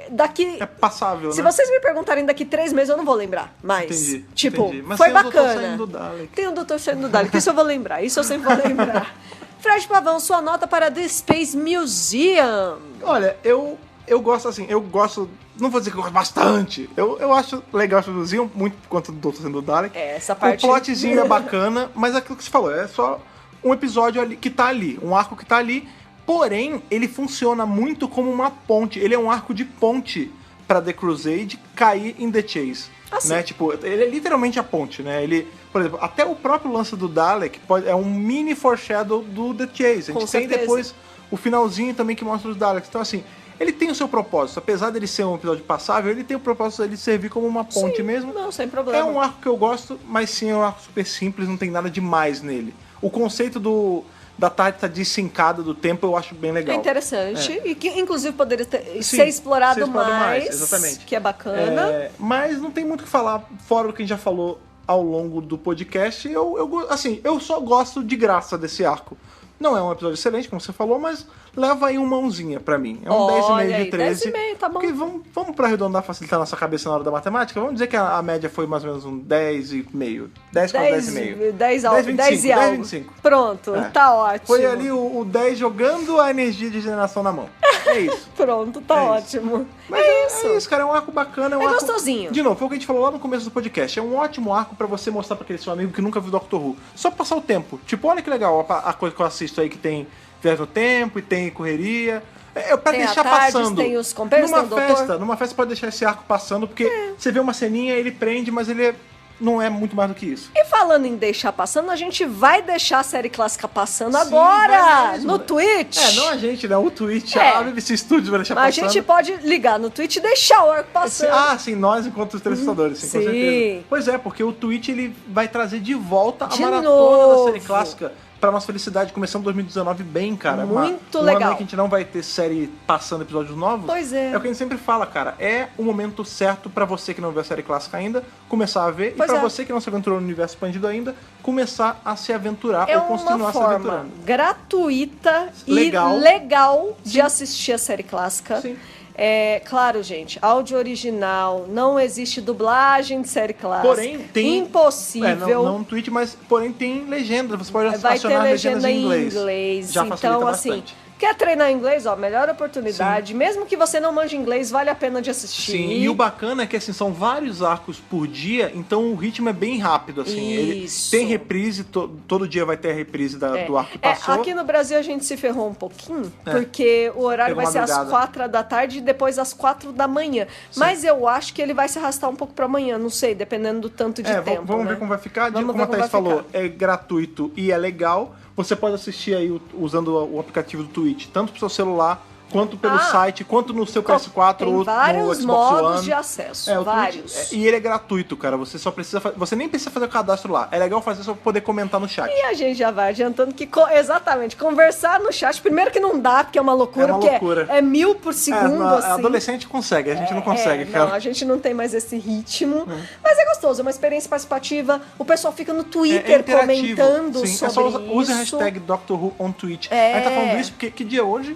daqui... É passável, Se né? vocês me perguntarem daqui 3 meses, eu não vou lembrar. Mas, Entendi, tipo, entendi. Mas foi tem o Doutor bacana. Saindo do Dalek. Tem o Doutor Saindo do Dalek, isso eu vou lembrar. Isso eu sempre vou lembrar. Fred Pavão, sua nota para The Space Museum. Olha, eu gosto assim, não vou dizer que eu gosto bastante. Eu acho legal esse museum, muito por conta do Doutor Saindo do Dalek. Essa parte... O plotzinho é bacana, mas aquilo que você falou, é só um episódio ali, que tá ali, um arco que tá ali. Porém, ele funciona muito como uma ponte. Ele é um arco de ponte pra The Crusade cair em The Chase. Assim. Né? Tipo, ele é literalmente a ponte, né? Ele, por exemplo, até o próprio lance do Dalek é um mini foreshadow do The Chase. A Com gente tem certeza. depois o finalzinho também que mostra os Daleks. Então, assim, ele tem o seu propósito. Apesar dele ser um episódio passável, ele tem o propósito de servir como uma ponte Sim, mesmo. não, sem problema. É um arco que eu gosto, mas sim, é um arco super simples, não tem nada demais nele. O conceito da Tati desincada do tempo eu acho bem legal. É interessante. E que, inclusive, poderia Sim, ser explorado ser explorado mais. exatamente. Que é bacana. Mas não tem muito o que falar, fora o que a gente já falou ao longo do podcast. Eu só gosto de graça desse arco. Não é um episódio excelente, como você falou, mas leva aí uma mãozinha pra mim. É um Olha 10,5 aí, de 13. 10,5, tá bom. Porque vamos pra arredondar, facilitar a nossa cabeça na hora da matemática. Vamos dizer que a média foi mais ou menos um 10,5. 10 com 10,5. 10 e 10, algo. 25. Pronto, É. tá ótimo. Foi ali o 10 jogando a energia de generação na mão. É isso. Pronto, tá É isso. ótimo. Mas é isso, cara. É um arco bacana. É um arco... gostosinho. De novo, foi o que a gente falou lá no começo do podcast. É um ótimo arco pra você mostrar pra aquele seu amigo que nunca viu Doctor Who. Só pra passar o tempo. Tipo, olha que legal a coisa que eu assisto aí que tem viagem no tempo e tem correria. É pra Tem deixar a Tardes, passando. tem os companheiros, tem o doutor. Numa festa pode deixar esse arco passando, porque você vê uma ceninha, ele prende, mas ele não é muito mais do que isso. E falando em deixar passando, a gente vai deixar a série clássica passando Sim, agora vai mesmo. no Twitch. Não a gente, né? O Twitch, É. a BBC Studios vai deixar Mas a passando. gente pode ligar no Twitch e deixar o arco passando. Sim, nós enquanto os telespectadores, sim, com Sim. certeza. Pois é, porque o Twitch ele vai trazer de volta De a maratona novo. da série clássica pra nossa felicidade. Começando 2019 bem, cara. Muito um legal. ano aí que a gente não vai ter série passando episódios novos. Pois é. É o que a gente sempre fala, cara. É o momento certo pra você que não viu a série clássica ainda, começar a ver. Pois e pra é. você que não se aventurou no universo expandido ainda, começar a se aventurar É ou continuar uma se forma aventurando. gratuita Legal. e legal de assistir a série clássica. Sim. É, claro, gente, áudio original, não existe dublagem de série clássica. Porém, tem. Impossível. Não no Twitch, mas porém tem legenda. Você pode Vai ter acionar legendas legenda em em inglês. inglês. Já facilita Então, assim, bastante. quer treinar inglês? Ó, melhor oportunidade. Mesmo que você não manje inglês, vale a pena de assistir. Sim, e o bacana é que assim, são vários arcos por dia, então o ritmo é bem rápido, assim. Isso. Ele tem reprise, todo dia vai ter a reprise do arco que passou. Aqui no Brasil a gente se ferrou um pouquinho, porque o horário Pegou vai ser às madrugada. 4 da tarde e depois às 4 da manhã. Mas eu acho que ele vai se arrastar um pouco pra amanhã, não sei, dependendo do tanto de tempo. Vamos né? ver como vai ficar. Vamos Como a ver como Thaís vai falou, ficar. é gratuito e é legal. Você pode assistir aí usando o aplicativo do Twitch, tanto pro seu celular, quanto pelo site, quanto no seu PS4 Tem ou no vários Xbox modos One. de acesso, O vários. Twitch, e ele é gratuito, cara. Você só precisa você nem precisa fazer o cadastro lá. É legal fazer só pra poder comentar no chat. E a gente já vai adiantando que, exatamente, conversar no chat, primeiro que não dá, porque é uma loucura, É uma porque loucura. é 1000 por segundo, assim. Adolescente consegue, a gente não consegue, cara. Não, a gente não tem mais esse ritmo. Mas é gostoso, é uma experiência participativa. O pessoal fica no Twitter interativo. comentando Sim, sobre é só use a isso. hashtag Doctor Who on Twitch. É. A gente tá falando isso porque que dia é hoje?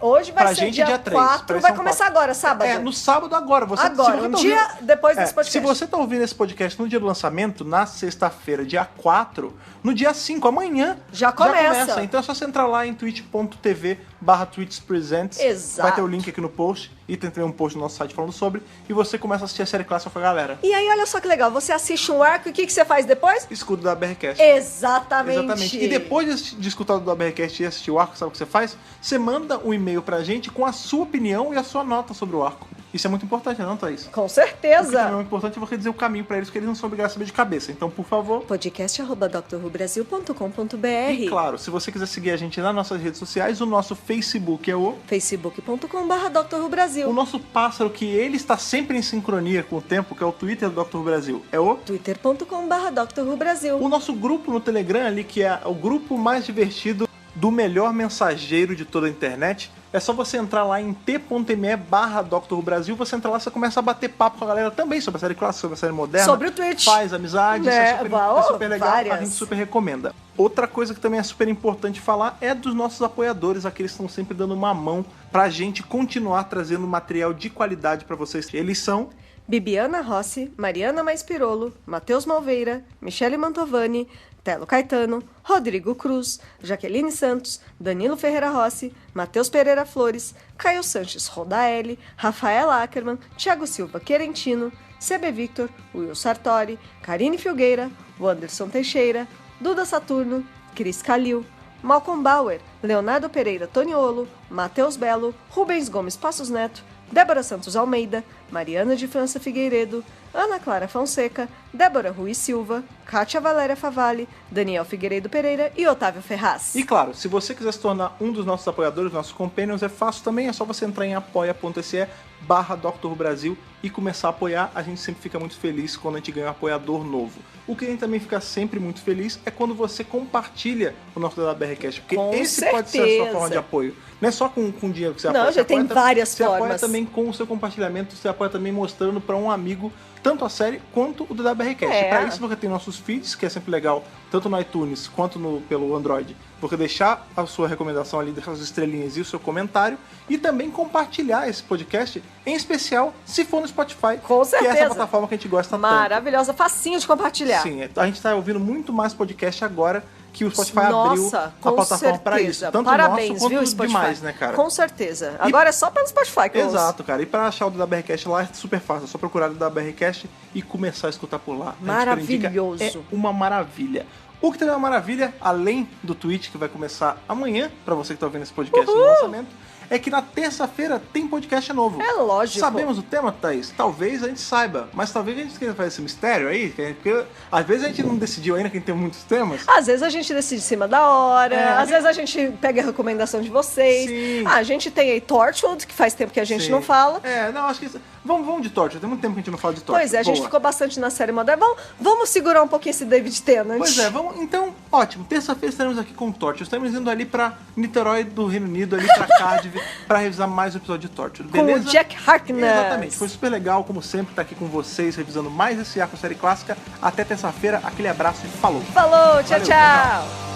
Hoje vai pra ser gente dia é dia 3, 4, pra vai São começar Paulo. agora, sábado. No sábado agora. Se Agora, você um tá dia ouvindo- depois desse podcast. Se você tá ouvindo esse podcast no dia do lançamento, na sexta-feira, dia 4, no dia 5, amanhã, Já começa. Então é só você entrar lá em twitch.tv/twitchpresents. Exato. Vai ter o link aqui no post e tem também um post no nosso site falando sobre. E você começa a assistir a série clássica com a galera. E aí, olha só que legal, você assiste um arco e o que você faz depois? Escudo da BRCast. Exatamente. E depois de escutar o do ABRCast e assistir o arco, sabe o que você faz? Você manda um e-mail pra gente com a sua opinião e a sua nota sobre o arco. Isso é muito importante, não, Thaís? Com O que também é certeza. muito importante é você dizer o caminho pra eles, porque eles não são obrigados a saber de cabeça. Então, por favor. podcast@drrubrasil.com.br E claro, se você quiser seguir a gente nas nossas redes sociais, o nosso Facebook é o facebook.com/drrubrasil O nosso pássaro, que ele está sempre em sincronia com o tempo, que é o Twitter do Dr. Who Brasil, é o twitter.com/drrubrasil O nosso grupo no Telegram ali, que é o grupo mais divertido do melhor mensageiro de toda a internet. É só você entrar lá em t.me/Dr. Who Brasil. Você entra lá, você começa a bater papo com a galera também sobre a série clássica, sobre a série moderna. Sobre o Twitch. Faz amizade, Né, isso é super legal, várias. a gente super recomenda. Outra coisa que também é super importante falar é dos nossos apoiadores, aqueles que estão sempre dando uma mão pra gente continuar trazendo material de qualidade pra vocês. Eles são Bibiana Rossi, Mariana Maispirolo, Matheus Malveira, Michele Mantovani, Telo Caetano, Rodrigo Cruz, Jaqueline Santos, Danilo Ferreira Rossi, Matheus Pereira Flores, Caio Sanches Rodaelli, Rafaela Ackerman, Thiago Silva Querentino, CB Victor, Will Sartori, Karine Filgueira, Wanderson Teixeira, Duda Saturno, Cris Calil, Malcolm Bauer, Leonardo Pereira Toniolo, Matheus Belo, Rubens Gomes Passos Neto, Débora Santos Almeida, Mariana de França Figueiredo, Ana Clara Fonseca, Débora Ruiz Silva, Kátia Valéria Favalli, Daniel Figueiredo Pereira e Otávio Ferraz. E claro, se você quiser se tornar um dos nossos apoiadores, nossos companions, é fácil também, é só você entrar em apoia.se/Dr. Brasil e começar a apoiar. A gente sempre fica muito feliz quando a gente ganha um apoiador novo. O que a gente também fica sempre muito feliz é quando você compartilha o nosso DWRcast, porque Com esse certeza. pode ser a sua forma de apoio. Não é só com dinheiro que você apoia. Não, já você tem apoia, várias você apoia formas. também com o seu compartilhamento, você apoia também mostrando para um amigo tanto a série quanto o DWRcast. É. Para isso você tem nossos feeds, que é sempre legal, tanto no iTunes quanto pelo Android. Você deixar a sua recomendação ali, deixar as estrelinhas e o seu comentário, e também compartilhar esse podcast, em especial se for no Spotify, Com que é certeza. essa plataforma que a gente gosta tanto. Maravilhosa, facinho de compartilhar. Sim, a gente tá ouvindo muito mais podcast agora que o Spotify Nossa, abriu a com plataforma para certeza. isso. Tanto Parabéns, nosso quanto viu, Spotify? demais, né, cara? Com certeza. Agora é só pelo Spotify que eu ouço. Exato, cara. E pra achar o DWRcast lá é super fácil. É só procurar o DWRcast e começar a escutar por lá. A gente Maravilhoso. indica, é uma maravilha. O que também é uma maravilha, além do Twitch, que vai começar amanhã, pra você que tá ouvindo esse podcast no lançamento, é que na terça-feira tem podcast novo. É lógico. Sabemos o tema, Thaís? Talvez a gente saiba, mas talvez a gente queira fazer esse mistério aí, porque às vezes a gente não decidiu ainda, que a gente tem muitos temas. Às vezes a gente decide em cima da hora, É. às vezes a gente pega a recomendação de vocês. Sim. A gente tem aí Torchwood, que faz tempo que a gente Sim. não fala. É, não, acho que... Vamos de Torture, tem muito tempo que a gente não fala de Torture. Pois é, a gente Boa. ficou bastante na série moderna. Vamos segurar um pouquinho esse David Tennant. Pois é, vamos. Então, ótimo. Terça-feira estaremos aqui com Torture. Estamos indo ali pra Niterói do Reino Unido, ali pra Cardiff, pra revisar mais um episódio de Torture. Com Beleza? o Jack Harkness. Exatamente. Foi super legal, como sempre, estar aqui com vocês, revisando mais esse arco série clássica. Até terça-feira. Aquele abraço e falou. Falou, tchau, Valeu, tchau.